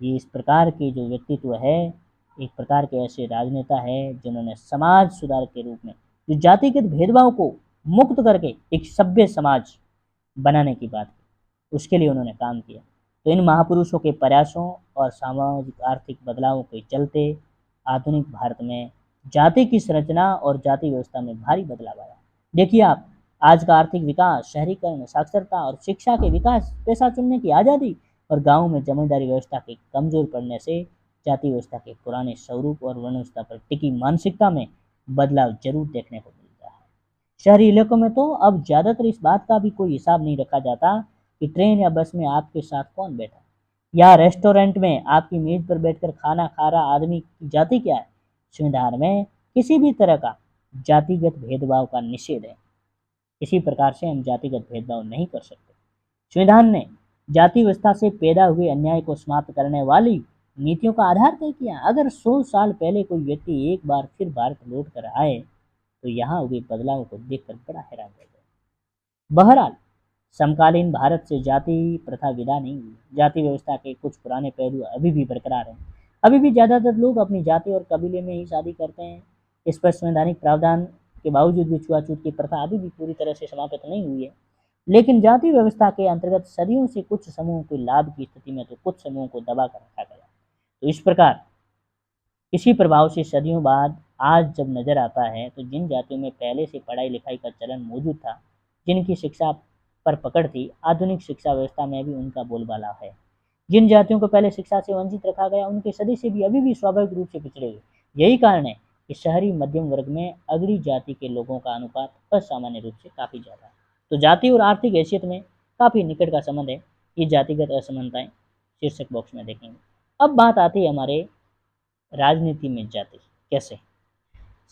A: ये इस प्रकार के जो व्यक्तित्व है, एक प्रकार के ऐसे राजनेता है जिन्होंने समाज सुधारक के रूप में जो जातिगत भेदभाव को मुक्त करके एक सभ्य समाज बनाने की बात की, उसके लिए उन्होंने काम किया। तो इन महापुरुषों के प्रयासों और सामाजिक आर्थिक बदलावों के चलते आधुनिक भारत में जाति की संरचना और जाति व्यवस्था में भारी बदलाव आया। देखिए आप, आज का आर्थिक विकास, शहरीकरण, साक्षरता और शिक्षा के विकास, पैसा चुनने की आज़ादी और गाँव में जमींदारी व्यवस्था के कमजोर पड़ने से जाति व्यवस्था के पुराने स्वरूप और वर्ण व्यवस्था पर टिकी मानसिकता में बदलाव जरूर देखने को मिलता है। शहरी इलाकों में तो अब ज़्यादातर इस बात का भी कोई हिसाब नहीं रखा जाता कि ट्रेन या बस में आपके साथ कौन बैठा, या रेस्टोरेंट में आपकी मेज पर बैठकर खाना खा रहा आदमी की जाति क्या है? संविधान में किसी भी तरह का जातिगत भेदभाव का निषेध है। किसी प्रकार से हम जातिगत भेदभाव नहीं कर सकते। संविधान ने जाति व्यवस्था से पैदा हुए अन्याय को समाप्त करने वाली नीतियों का आधार तय किया। अगर 100 साल पहले कोई व्यक्ति एक बार फिर भारत लौट कर आए तो यहाँ हुए बदलाव को देखकर बड़ा हैरान रह गए। बहरहाल समकालीन भारत से जाति प्रथा विदा नहीं हुई। जाति व्यवस्था के कुछ पुराने पहलू अभी भी बरकरार हैं। अभी भी ज़्यादातर लोग अपनी जाति और कबीले में ही शादी करते हैं। इस पर संवैधानिक प्रावधान के बावजूद भी छुआछूत की प्रथा अभी भी पूरी तरह से समाप्त नहीं हुई है। लेकिन जाति व्यवस्था के अंतर्गत सदियों से कुछ समूहों के लाभ की स्थिति में तो कुछ समूहों को दबा कर रखा गया। तो इस प्रकार इसी प्रभाव से सदियों बाद आज जब नजर आता है तो जिन जातियों में पहले से पढ़ाई लिखाई का चलन मौजूद था, जिनकी शिक्षा पर पकड़ थी, आधुनिक शिक्षा व्यवस्था में भी उनका बोलबाला है। जिन जातियों को पहले शिक्षा से वंचित रखा गया, उनके सदस्य भी अभी भी स्वाभाविक रूप से पिछड़े हुए। यही कारण है कि शहरी मध्यम वर्ग में अगड़ी जाति के लोगों का अनुपात असामान्य रूप से काफ़ी ज़्यादा है। तो जाति और आर्थिक हैसियत में काफ़ी निकट का संबंध है। ये जातिगत असमानताएं शीर्षक बॉक्स में देखेंगे। अब बात आती है हमारे राजनीति में जाति कैसे।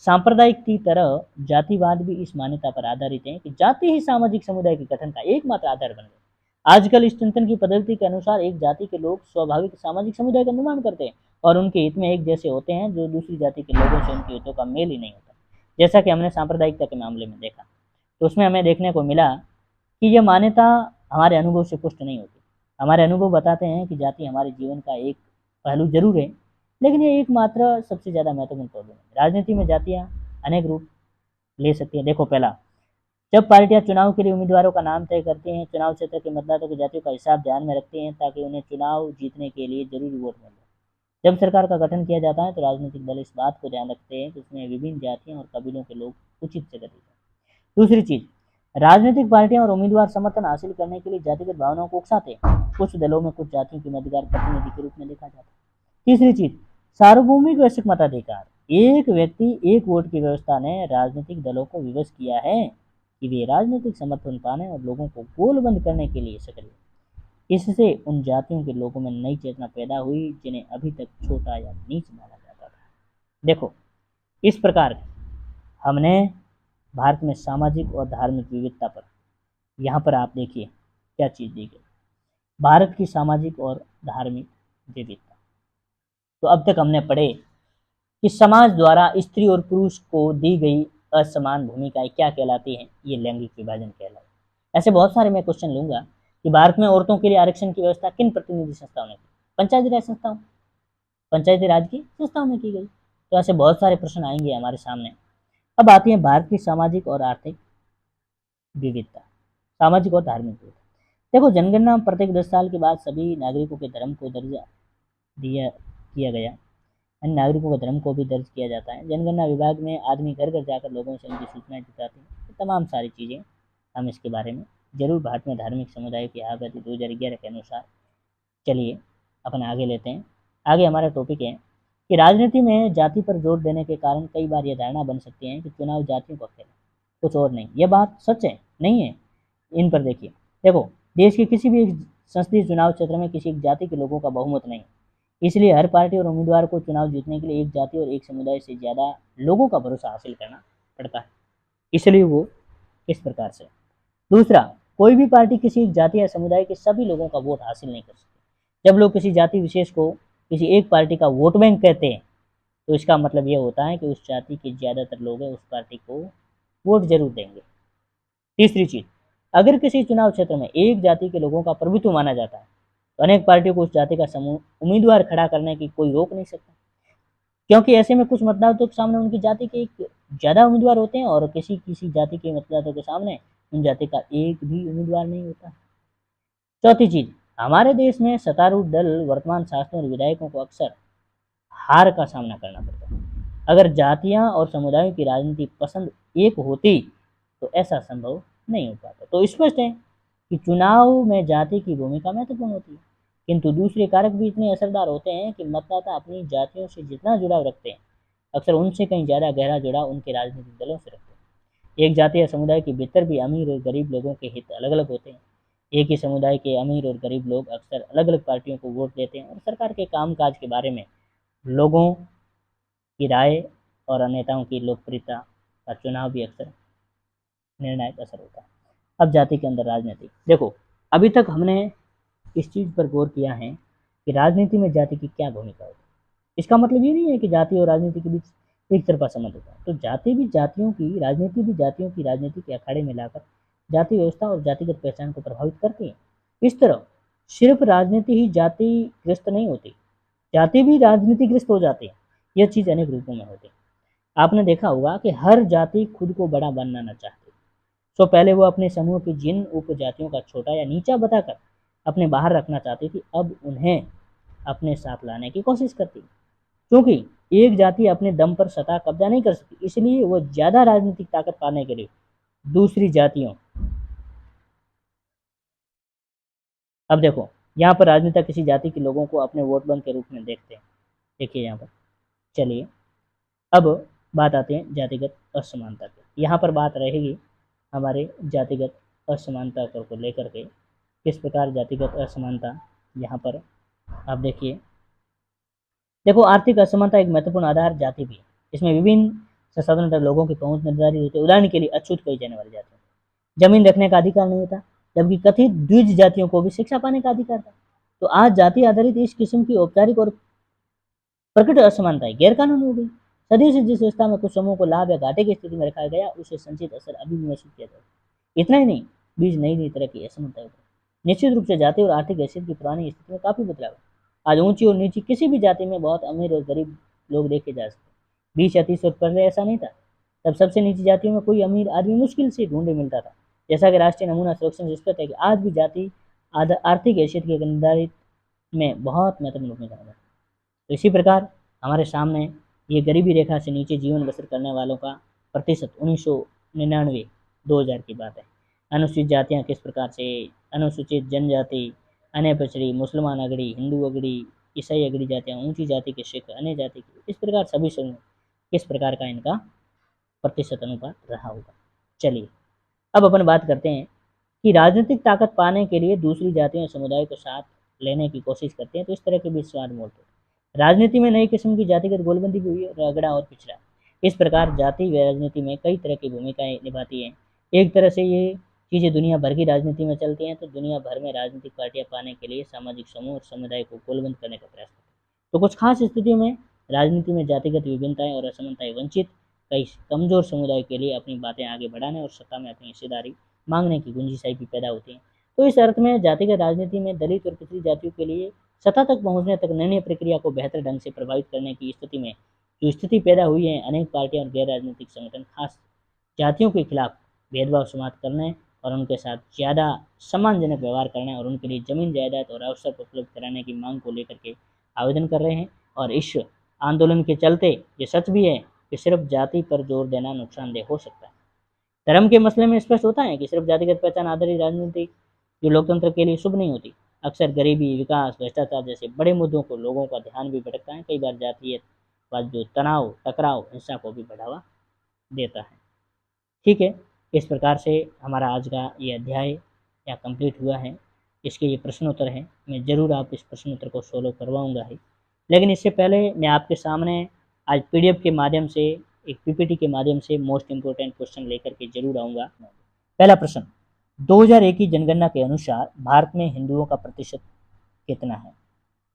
A: सांप्रदायिक की तरह जातिवाद भी इस मान्यता पर आधारित है कि जाति ही सामाजिक समुदाय के गठन का एकमात्र आधार बन गई। आजकल इस चिंतन की पद्धति के अनुसार एक जाति के लोग स्वाभाविक सामाजिक समुदाय का निर्माण करते हैं और उनके हित में एक जैसे होते हैं, जो दूसरी जाति के लोगों से उनके हितों का मेल ही नहीं होता। जैसा कि हमने सांप्रदायिकता के मामले में देखा, तो उसमें हमें देखने को मिला कि यह मान्यता हमारे अनुभव से पुष्ट नहीं होती। हमारे अनुभव बताते हैं कि जाति हमारे जीवन का एक पहलू जरूर है, लेकिन ये एकमात्र सबसे ज़्यादा महत्वपूर्ण प्रॉब्लम है। राजनीति में जातियाँ अनेक रूप ले सकती हैं। देखो, पहला, जब पार्टियां चुनाव के लिए उम्मीदवारों का नाम तय करती हैं, चुनाव क्षेत्र के मतदाताओं की जातियों का हिसाब ध्यान में रखती हैं ताकि उन्हें चुनाव जीतने के लिए जरूरी वोट मिल जाए। जब सरकार का गठन किया जाता है तो राजनीतिक दल इस बात को ध्यान रखते हैं कि उसमें विभिन्न जातियों और कबीलों के लोग उचित जगह दी जाए। दूसरी चीज़, राजनीतिक पार्टियां और उम्मीदवार समर्थन हासिल करने के लिए जातिगत भावनाओं को उकसाते हैं। कुछ दलों में कुछ जातियों के मतदार प्रतिनिधि के रूप में देखा जाता है। तीसरी चीज, सार्वभौमिक वैश्विक मताधिकार। एक व्यक्ति एक वोट की व्यवस्था ने राजनीतिक दलों को विवश किया है कि वे राजनीतिक समर्थन पाने और लोगों को गोलबंद करने के लिए सक्रिय। इससे उन जातियों के लोगों में नई चेतना पैदा हुई जिन्हें अभी तक छोटा या नीच माना जाता था। देखो, इस प्रकार हमने भारत में सामाजिक और धार्मिक विविधता पर, यहाँ पर आप देखिए क्या चीज़ दी गई, भारत की सामाजिक और धार्मिक विविधता। तो अब तक हमने पढ़े कि समाज द्वारा स्त्री और पुरुष को दी गई असमान भूमिकाएं क्या कहलाती हैं। ये लैंगिक विभाजन कहलाता है। ऐसे बहुत सारे मैं क्वेश्चन लूंगा कि भारत में औरतों के लिए आरक्षण की व्यवस्था किन प्रतिनिधि संस्थाओं ने की? पंचायती राज की संस्थाओं में की गई। तो ऐसे बहुत सारे प्रश्न आएंगे हमारे सामने। अब आती है भारत की सामाजिक और आर्थिक विविधता, सामाजिक और धार्मिक विविधता। देखो, जनगणना प्रत्येक 10 साल के बाद सभी नागरिकों के धर्म को दर्जा दिया किया गया। अन्य नागरिकों के धर्म को भी दर्ज किया जाता है। जनगणना विभाग में आदमी घर घर जाकर लोगों से उनकी सूचनाएं जुटाते हैं। तो तमाम सारी चीज़ें हम इसके बारे में जरूर। भारत में धार्मिक समुदाय की आबादी 2011 के अनुसार, चलिए अपन आगे लेते हैं। आगे हमारा टॉपिक है कि राजनीति में जाति पर जोर देने के कारण कई बार यह धारणा बन सकती है कि चुनाव जातियों का खेल है, कुछ और नहीं। यह बात सच है? नहीं है। इन पर देखिए। देखो, देश के किसी भी एक संसदीय चुनाव क्षेत्र में किसी एक जाति के लोगों का बहुमत नहीं, इसलिए हर पार्टी और उम्मीदवार को चुनाव जीतने के लिए एक जाति और एक समुदाय से ज़्यादा लोगों का भरोसा हासिल करना पड़ता है। इसलिए वो इस प्रकार से। दूसरा, कोई भी पार्टी किसी एक जाति या समुदाय के सभी लोगों का वोट हासिल नहीं कर सकती। जब लोग किसी जाति विशेष को किसी एक पार्टी का वोट बैंक कहते हैं तो इसका मतलब यह होता है कि उस जाति के ज़्यादातर लोग उस पार्टी को वोट जरूर देंगे। तीसरी चीज़, अगर किसी चुनाव क्षेत्र में एक जाति के लोगों का प्रभुत्व माना जाता है तो अनेक पार्टियों को उस जाति का समूह उम्मीदवार खड़ा करने की कोई रोक नहीं सकता, क्योंकि ऐसे में कुछ मतदाताओं के सामने उनकी जाति के एक ज़्यादा उम्मीदवार होते हैं और किसी किसी जाति के मतदाताओं के सामने उन जाति का एक भी उम्मीदवार नहीं होता। चौथी चीज़, हमारे देश में सत्तारूढ़ दल वर्तमान शासकों और विधायकों को अक्सर हार का सामना करना पड़ता है। अगर जातियाँ और समुदायों की राजनीति पसंद एक होती तो ऐसा संभव नहीं हो पाता। तो स्पष्ट है कि चुनाव में जाति की भूमिका महत्वपूर्ण होती है, किंतु दूसरे कारक भी इतने असरदार होते हैं कि मतदाता अपनी जातियों से जितना जुड़ाव रखते हैं, अक्सर उनसे कहीं ज़्यादा गहरा जुड़ाव उनके राजनीतिक दलों से रखते हैं। एक जाति या समुदाय के भीतर भी अमीर और गरीब लोगों के हित अलग अलग होते हैं। एक ही समुदाय के अमीर और गरीब लोग अक्सर अलग अलग पार्टियों को वोट देते हैं और सरकार के कामकाज के बारे में लोगों की राय और नेताओं की लोकप्रियता का चुनाव भी अक्सर निर्णायक असर होता है। अब जाति के अंदर राजनीति, देखो अभी तक हमने इस चीज़ पर गौर किया है कि राजनीति में जाति की क्या भूमिका होती है। इसका मतलब ये नहीं है कि जाति और राजनीति के बीच एक तरफा संबंध होता है। तो जाति भी जातियों की, राजनीति भी जातियों की राजनीति के अखाड़े में लाकर जाति व्यवस्था और जातिगत पहचान को प्रभावित करती है। इस तरह सिर्फ राजनीति ही जातिग्रस्त नहीं होती, जाति भी राजनीतिग्रस्त हो जाती है। यह चीज़ अनेक रूपों में होती है। आपने देखा होगा कि हर जाति खुद को बड़ा बनाना चाहती है, तो पहले वो अपने समूह की जिन उपजातियों का छोटा या नीचा बताकर अपने बाहर रखना चाहती थी, अब उन्हें अपने साथ लाने की कोशिश करती है। क्योंकि एक जाति अपने दम पर सत्ता कब्जा नहीं कर सकती, इसलिए वो ज़्यादा राजनीतिक ताकत पाने के लिए दूसरी जातियों, अब देखो यहाँ पर राजनेता किसी जाति के लोगों को अपने वोट बैंक के रूप में देखते हैं। देखिए यहाँ पर, चलिए अब बात आते हैं जातिगत असमानता की। यहाँ पर बात रहेगी हमारे जातिगत असमानता को लेकर के, किस प्रकार जातिगत असमानता यहाँ पर आप देखिए। देखो आर्थिक असमानता एक महत्वपूर्ण आधार जाति भी है। इसमें विभिन्न संसाधनों तक लोगों की पहुंच निर्धारित होती है। उदाहरण के लिए अछूत कही जाने वाली जाति, जमीन रखने का अधिकार नहीं था, जबकि कथित द्विज जातियों को भी शिक्षा पाने का अधिकार था। तो आज जाति आधारित इस किस्म की औपचारिक और प्रकट असमानताएं गैरकानूनी हो गई। सदी से जिस व्यवस्था में कुछ समूह को लाभ या घाटे की स्थिति में रखा गया, उसे संचित असर अभी भी महसूस किया जाता है। इतना ही नहीं, बीच नई नई तरह की असमानताएं। निश्चित रूप से जाति और आर्थिक हैसियत की पुरानी स्थिति में काफी बदलाव है। आज ऊंची और नीची किसी भी जाति में बहुत अमीर और गरीब लोग देखे जा सकते हैं। 20 या 30 वर्ष पहले ऐसा नहीं था। तब सबसे नीची जातियों में कोई अमीर आदमी मुश्किल से ढूंढे मिलता था। जैसा कि राष्ट्रीय नमूना सुरक्षा से स्पष्ट है कि आज भी जाति आर्थिक हैसियत के निर्धारित में बहुत महत्वपूर्ण भूमिका निभाती है। तो इसी प्रकार हमारे सामने ये गरीबी रेखा से नीचे जीवन बसर करने वालों का प्रतिशत 1999 2000 की बात है। अनुसूचित जातियाँ किस प्रकार से, अनुसूचित जनजाति, अन्य पिछड़ी, मुसलमान अगड़ी, हिंदू अगड़ी, ईसाई अगड़ी जातियाँ, ऊंची जाति के सिख, अन्य जाति के, इस प्रकार सभी समूह किस प्रकार का इनका प्रतिशत अनुपात रहा होगा। चलिए अब अपन बात करते हैं कि राजनीतिक ताकत पाने के लिए दूसरी जातियों और समुदाय को साथ लेने की कोशिश करते हैं, तो इस तरह के बीच स्वाद मोड़ते हैं। राजनीति में नई किस्म की जातिगत गोलबंदी भी हुई है, रगड़ा और पिछड़ा। इस प्रकार जाति व राजनीति में कई तरह की भूमिकाएं निभाती हैं। एक तरह से ये चीज़ें दुनिया भर की राजनीति में चलती हैं, तो दुनिया भर में राजनीतिक पार्टियां पाने के लिए सामाजिक समूह और समुदाय को गोलबंद करने का प्रयास करती हैं। तो कुछ खास स्थितियों में राजनीति में जातिगत विभिन्नताएं और असमानताएं वंचित कई कमजोर समुदाय के लिए अपनी बातें आगे बढ़ाने और सत्ता में अपनी हिस्सेदारी मांगने की गुंजाइश भी पैदा होती है। तो इस अर्थ में जातिगत राजनीति में दलित और पिछड़ी जातियों के लिए सत्ता तक पहुंचने तक निर्णय प्रक्रिया को बेहतर ढंग से प्रभावित करने की स्थिति में जो स्थिति पैदा हुई है, अनेक पार्टियां और गैर राजनीतिक संगठन खास जातियों के खिलाफ भेदभाव समाप्त करने और उनके साथ ज़्यादा सम्मानजनक व्यवहार करने और उनके लिए जमीन जायदाद और अवसर उपलब्ध कराने की मांग को लेकर के आवेदन कर रहे हैं। और इस आंदोलन के चलते ये सच भी है कि सिर्फ जाति पर जोर देना नुकसानदेह हो सकता है। धर्म के मसले में स्पष्ट होता है कि सिर्फ जातिगत पहचान आधारित राजनीति जो लोकतंत्र के लिए शुभ नहीं होती। अक्सर गरीबी, विकास, भ्रष्टाचार जैसे बड़े मुद्दों को लोगों का ध्यान भी भटकता है। कई बार जातीयवाद जो तनाव, टकराव, हिंसा को भी बढ़ावा देता है। ठीक है, इस प्रकार से हमारा आज का ये अध्याय या कंप्लीट हुआ है। इसके ये प्रश्नोत्तर हैं, मैं ज़रूर आप इस प्रश्नोत्तर को सोल्व करवाऊंगा ही। लेकिन इससे पहले मैं आपके सामने आज पीडीएफ के माध्यम से, एक पीपीटी के माध्यम से मोस्ट इम्पोर्टेंट क्वेश्चन लेकर के जरूर आऊँगा। पहला प्रश्न, 2001 की जनगणना के अनुसार भारत में हिंदुओं का प्रतिशत कितना है?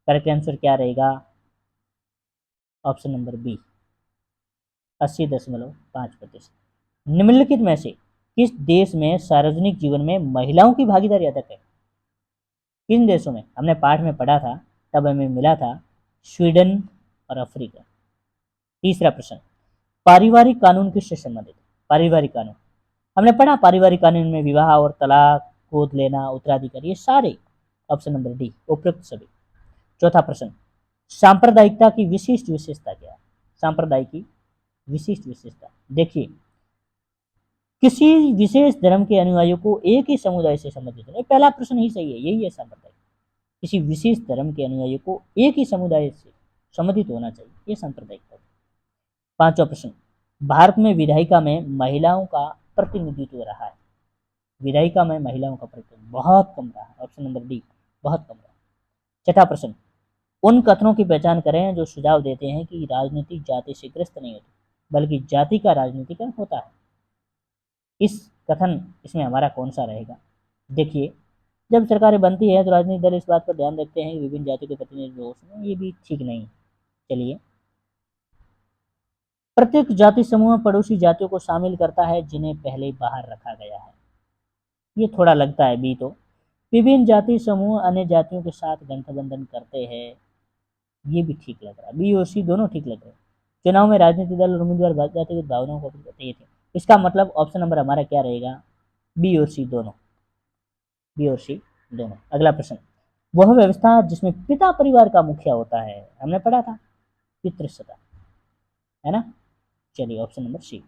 A: करेक्ट आंसर क्या रहेगा? Option number B, 80.5%। निम्नलिखित में से किस देश में सार्वजनिक जीवन में महिलाओं की भागीदारी अधिक है? किन देशों में? हमने पाठ में पढ़ा था, तब हमें मिला था स्वीडन और अफ्रीका। तीसरा प्रश्न, पारिवारिक कानून किससे संबंधित? पारिवारिक कानून हमने पढ़ा, पारिवारिक कानून में विवाह और तलाक, गोद लेना, उत्तराधिकारी, ये सारे। ऑप्शन नंबर डी, उपयुक्त सभी। चौथा प्रश्न, सांप्रदायिकता की विशिष्ट विशेषता क्या है? सांप्रदायिक की विशिष्ट विशेषता देखिए, किसी विशेष धर्म के अनुयायियों को एक ही समुदाय से संबंधित होना। पहला प्रश्न ही सही है, यही है सांप्रदायिक। किसी विशेष धर्म के अनुयायियों को एक ही समुदाय से संबंधित होना चाहिए, ये सांप्रदायिकता। पांचवा प्रश्न, भारत में विधायिका में महिलाओं का प्रतिनिधित्व रहा है? विधायिका में महिलाओं का प्रतिनिधित्व बहुत कम रहा, ऑप्शन नंबर डी, बहुत कम रहा। छठा प्रश्न, उन कथनों की पहचान करें जो सुझाव देते हैं कि राजनीति जाति से ग्रस्त नहीं होती, बल्कि जाति का राजनीतिकरण होता है। इस कथन इसमें हमारा कौन सा रहेगा? देखिए, जब सरकारें बनती है तो राजनीतिक दल इस बात पर ध्यान रखते हैं कि विभिन्न जातियों के प्रतिनिधि हो उसमें, ये भी ठीक नहीं। चलिए, प्रत्येक जाति समूह पड़ोसी जातियों को शामिल करता है जिन्हें पहले ही बाहर रखा गया है, ये थोड़ा लगता है बी। तो विभिन्न जाति समूह अन्य जातियों के साथ गठबंधन करते हैं, ये भी ठीक लग रहा है, बी और सी दोनों ठीक लग रहे हैं। चुनाव में राजनीतिक दल और उम्मीदवार जातिगत भावनाओं को अपील करते ये थे। इसका मतलब ऑप्शन नंबर हमारा क्या रहेगा? बी और सी दोनों, बी और सी दोनों। अगला प्रश्न, वह व्यवस्था जिसमें पिता परिवार का मुखिया होता है, हमने पढ़ा था पितृसत्ता, है ना? चलिए, ऑप्शन नंबर सी।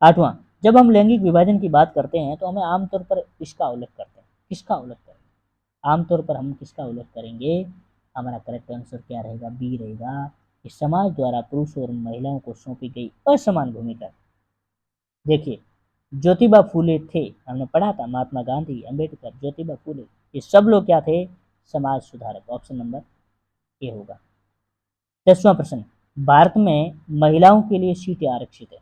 A: आठवां, जब हम लैंगिक विभाजन की बात करते हैं तो हमें आमतौर पर इसका उल्लेख करते हैं, किसका उल्लेख करेंगे? आमतौर पर हम किसका उल्लेख करेंगे? हमारा करेक्ट आंसर क्या रहेगा? बी रहेगा कि समाज द्वारा पुरुषों और महिलाओं को सौंपी गई असमान भूमिका। देखिए, ज्योतिबा फूले थे, हमने पढ़ा था, महात्मा गांधी, अंबेडकर, ज्योतिबा फूले, ये सब लोग क्या थे? समाज सुधारक। ऑप्शन नंबर ए होगा। 10वां प्रश्न, भारत में महिलाओं के लिए सीटें आरक्षित है,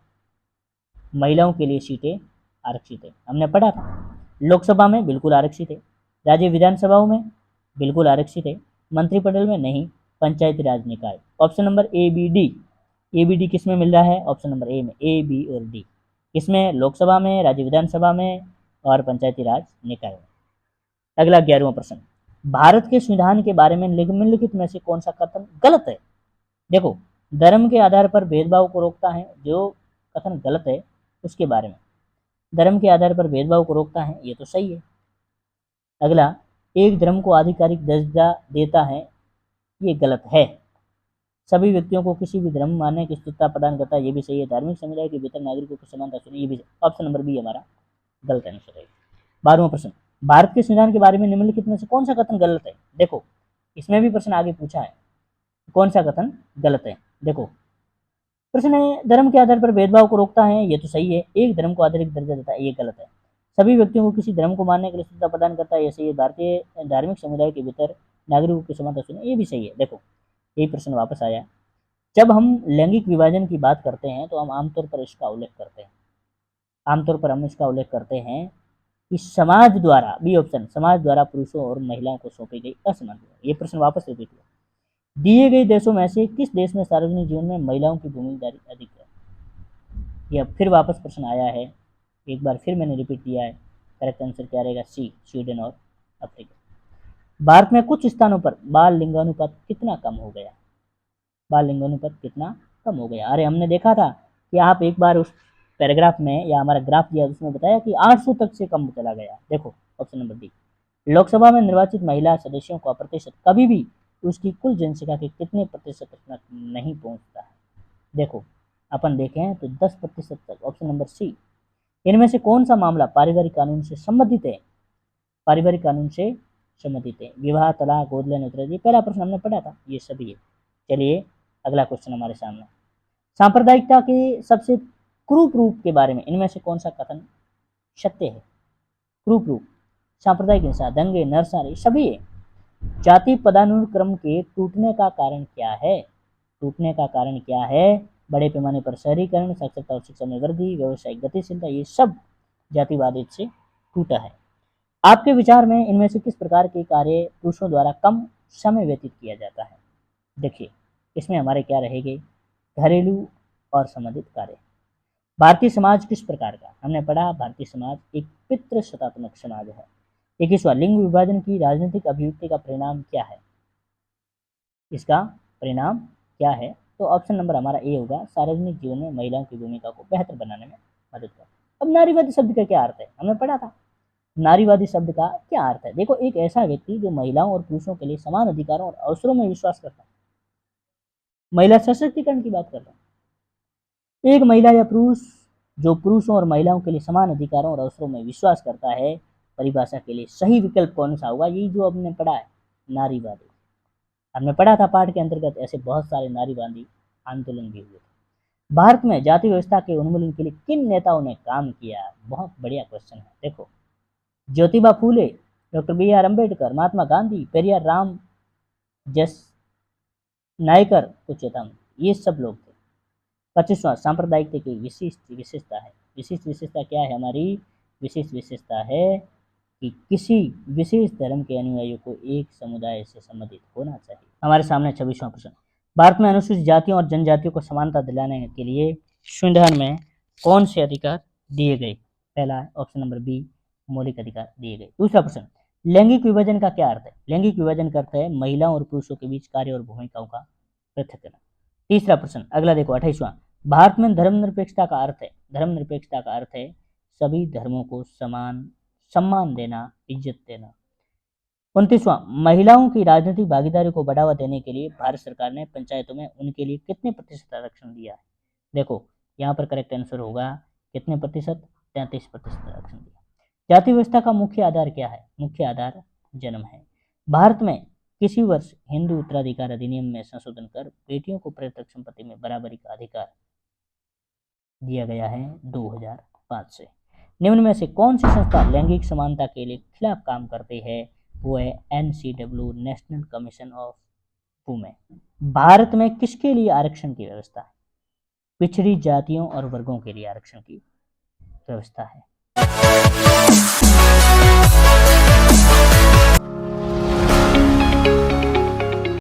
A: महिलाओं के लिए सीटें आरक्षित है, हमने पढ़ा था। लोकसभा में बिल्कुल आरक्षित है, राज्य विधानसभाओं में बिल्कुल आरक्षित है, मंत्रिमंडल में नहीं, पंचायती राज निकाय। Option number A B D, A B D किस में मिल रहा है? ऑप्शन नंबर ए में, ए बी और डी किसमें? लोकसभा में, राज्य विधानसभा में और पंचायती राज निकाय में। अगला 11वां प्रश्न, भारत के संविधान के बारे में निम्नलिखित में से कौन सा कथन गलत है? देखो, धर्म के आधार पर भेदभाव को रोकता है, जो कथन गलत है उसके बारे में, धर्म के आधार पर भेदभाव को रोकता है, ये तो सही है। अगला, एक धर्म को आधिकारिक दर्जा देता है, ये गलत है। सभी व्यक्तियों को किसी भी धर्म मानने की स्वतंत्रता प्रदान करता है, ये भी सही है। धार्मिक समुदाय के भीतर नागरिकों की समानता सुनी, ये भी। ऑप्शन नंबर बी हमारा गलत आंसर है। 12वां प्रश्न, भारत के संविधान के बारे में निम्नलिखित में से कौन सा कथन गलत है? देखो, इसमें भी प्रश्न आगे पूछा है, कौन सा कथन गलत है? देखो, प्रश्न है, धर्म के आधार पर भेदभाव को रोकता है, ये तो सही है। एक धर्म को आधारित दर्जा देता है, ये गलत है। सभी व्यक्तियों को किसी धर्म को मानने के लिए स्वतंत्रता प्रदान करता है, ये सही है। भारतीय धार्मिक समुदाय के भीतर नागरिकों की समानता सुने, ये भी सही है। देखो, यही प्रश्न वापस आया। जब हम लैंगिक विभाजन की बात करते हैं तो हम आमतौर पर इसका उल्लेख करते हैं, आमतौर पर हम इसका उल्लेख करते हैं कि समाज द्वारा, बी ऑप्शन, समाज द्वारा पुरुषों और महिलाओं को सौंपी गई असमान। ये प्रश्न वापस रिपीट हुआ। दिए गए देशों में से किस देश में सार्वजनिक जीवन में महिलाओं की भूमिका अधिक है? यह फिर वापस प्रश्न आया है, एक बार फिर मैंने रिपीट किया है। करेक्ट आंसर क्या रहेगा? सी, स्वीडन और अफ्रीका। भारत में कुछ स्थानों पर बाल लिंगानुपात कितना कम हो गया? बाल लिंगानुपात कितना कम हो गया? अरे, हमने देखा था कि आप एक बार उस पैराग्राफ में या हमारा ग्राफ दिया उसमें बताया कि 800 तक से कम चला गया। देखो, ऑप्शन नंबर डी। लोकसभा में निर्वाचित महिला सदस्यों का प्रतिशत कभी भी उसकी कुल जनसंख्या के कितने प्रतिशत तक नहीं पहुंचता है? देखो, अपन देखें तो 10% तक, ऑप्शन नंबर सी। इनमें से कौन सा मामला पारिवारिक कानून से संबंधित है? पारिवारिक कानून से संबंधित है। विवाह, तलाक, गोद लेना इत्यादि, पहला प्रश्न हमने पढ़ा था, ये सभी है। चलिए, अगला क्वेश्चन हमारे सामने, सांप्रदायिकता के सबसे क्रूप रूप के बारे में इनमें से कौन सा कथन सत्य है? क्रूप रूप, सांप्रदायिक हिंसा, दंगे, नरसंहार, सभी है। जाति पदानुक्रम के टूटने का कारण क्या है? टूटने का कारण क्या है? बड़े पैमाने पर शहरीकरण, साक्षरता और शिक्षा में वृद्धि, व्यवसायिक गतिशीलता, ये सब जातिवाद से टूटा है। आपके विचार में इनमें से किस प्रकार के कार्य पुरुषों द्वारा कम समय व्यतीत किया जाता है? देखिए, इसमें हमारे क्या रहेंगे? घरेलू और संबंधित कार्य। भारतीय समाज किस प्रकार का? हमने पढ़ा, भारतीय समाज एक पितृसत्तात्मक समाज है। 21वां, लिंग विभाजन की राजनीतिक अभिव्यक्ति का परिणाम क्या है? इसका परिणाम क्या है? तो ऑप्शन नंबर हमारा ए होगा, सार्वजनिक जीवन में महिलाओं की भूमिका को बेहतर बनाने में मदद करता है। अब नारीवादी शब्द का क्या अर्थ है? हमने पढ़ा था, नारीवादी शब्द का क्या अर्थ है? देखो, एक ऐसा व्यक्ति जो महिलाओं और पुरुषों के लिए समान अधिकारों और अवसरों में विश्वास करता है। महिला सशक्तिकरण की बात कर रहा हूँ। एक महिला या पुरुष जो पुरुषों और महिलाओं के लिए समान अधिकारों और अवसरों में विश्वास करता है, परिभाषा के लिए सही विकल्प कौन सा होगा? यही जो हमने पढ़ा है, नारीवादी। हमने पढ़ा था पाठ के अंतर्गत, ऐसे बहुत सारे नारीवादी आंदोलन भी हुए थे। भारत में जाति व्यवस्था के उन्मूलन के लिए किन नेताओं ने काम किया? बहुत बढ़िया क्वेश्चन है। देखो, Jyotiba Phule, doctor B are Ambedkar, Mahatma Gandhi, Periyar Ram जस नायकर को चेतावनी, ये सब लोग थे। 25वां सांप्रदायिकता की विशिष्ट विशेषता है। विशिष्ट विशेषता क्या है हमारी? विशिष्ट विशेषता है कि किसी विशेष धर्म के अनुयायियों को एक समुदाय से संबंधित होना चाहिए। हमारे सामने 26वां प्रश्न, भारत में अनुसूचित जातियों और जनजातियों को समानता दिलाने के लिए संविधान में कौन से अधिकार दिए गए? पहला ऑप्शन नंबर बी, मौलिक अधिकार दिए गए। दूसरा प्रश्न, लैंगिक विभाजन का क्या अर्थ है? लैंगिक विभाजन का अर्थ है महिलाओं और पुरुषों के बीच कार्य और भूमिकाओं का पृथक्करण। तीसरा प्रश्न अगला देखो, 28वां, भारत में धर्मनिरपेक्षता का अर्थ है? धर्मनिरपेक्षता का अर्थ है सभी धर्मों को समान सम्मान देना, इज्जत देना। 29वां, महिलाओं की राजनीतिक भागीदारी को बढ़ावा देने के लिए भारत सरकार ने पंचायतों में उनके लिए कितने प्रतिशत आरक्षण दिया है? देखो यहाँ पर करेक्ट आंसर होगा कितने प्रतिशत? 33% आरक्षण दिया। जाति व्यवस्था का मुख्य आधार क्या है? मुख्य आधार जन्म है। भारत में किसी वर्ष हिंदू उत्तराधिकार अधिनियम में संशोधन कर बेटियों को पैतृक संपत्ति में बराबरी का अधिकार दिया गया है 2005 से। निम्न में से कौन सी संस्था लैंगिक समानता के लिए खिलाफ काम करती है? वो है NCW, national commission of women. Bharat में किसके लिए आरक्षण की व्यवस्था है? पिछड़ी जातियों और वर्गों के लिए आरक्षण की व्यवस्था है।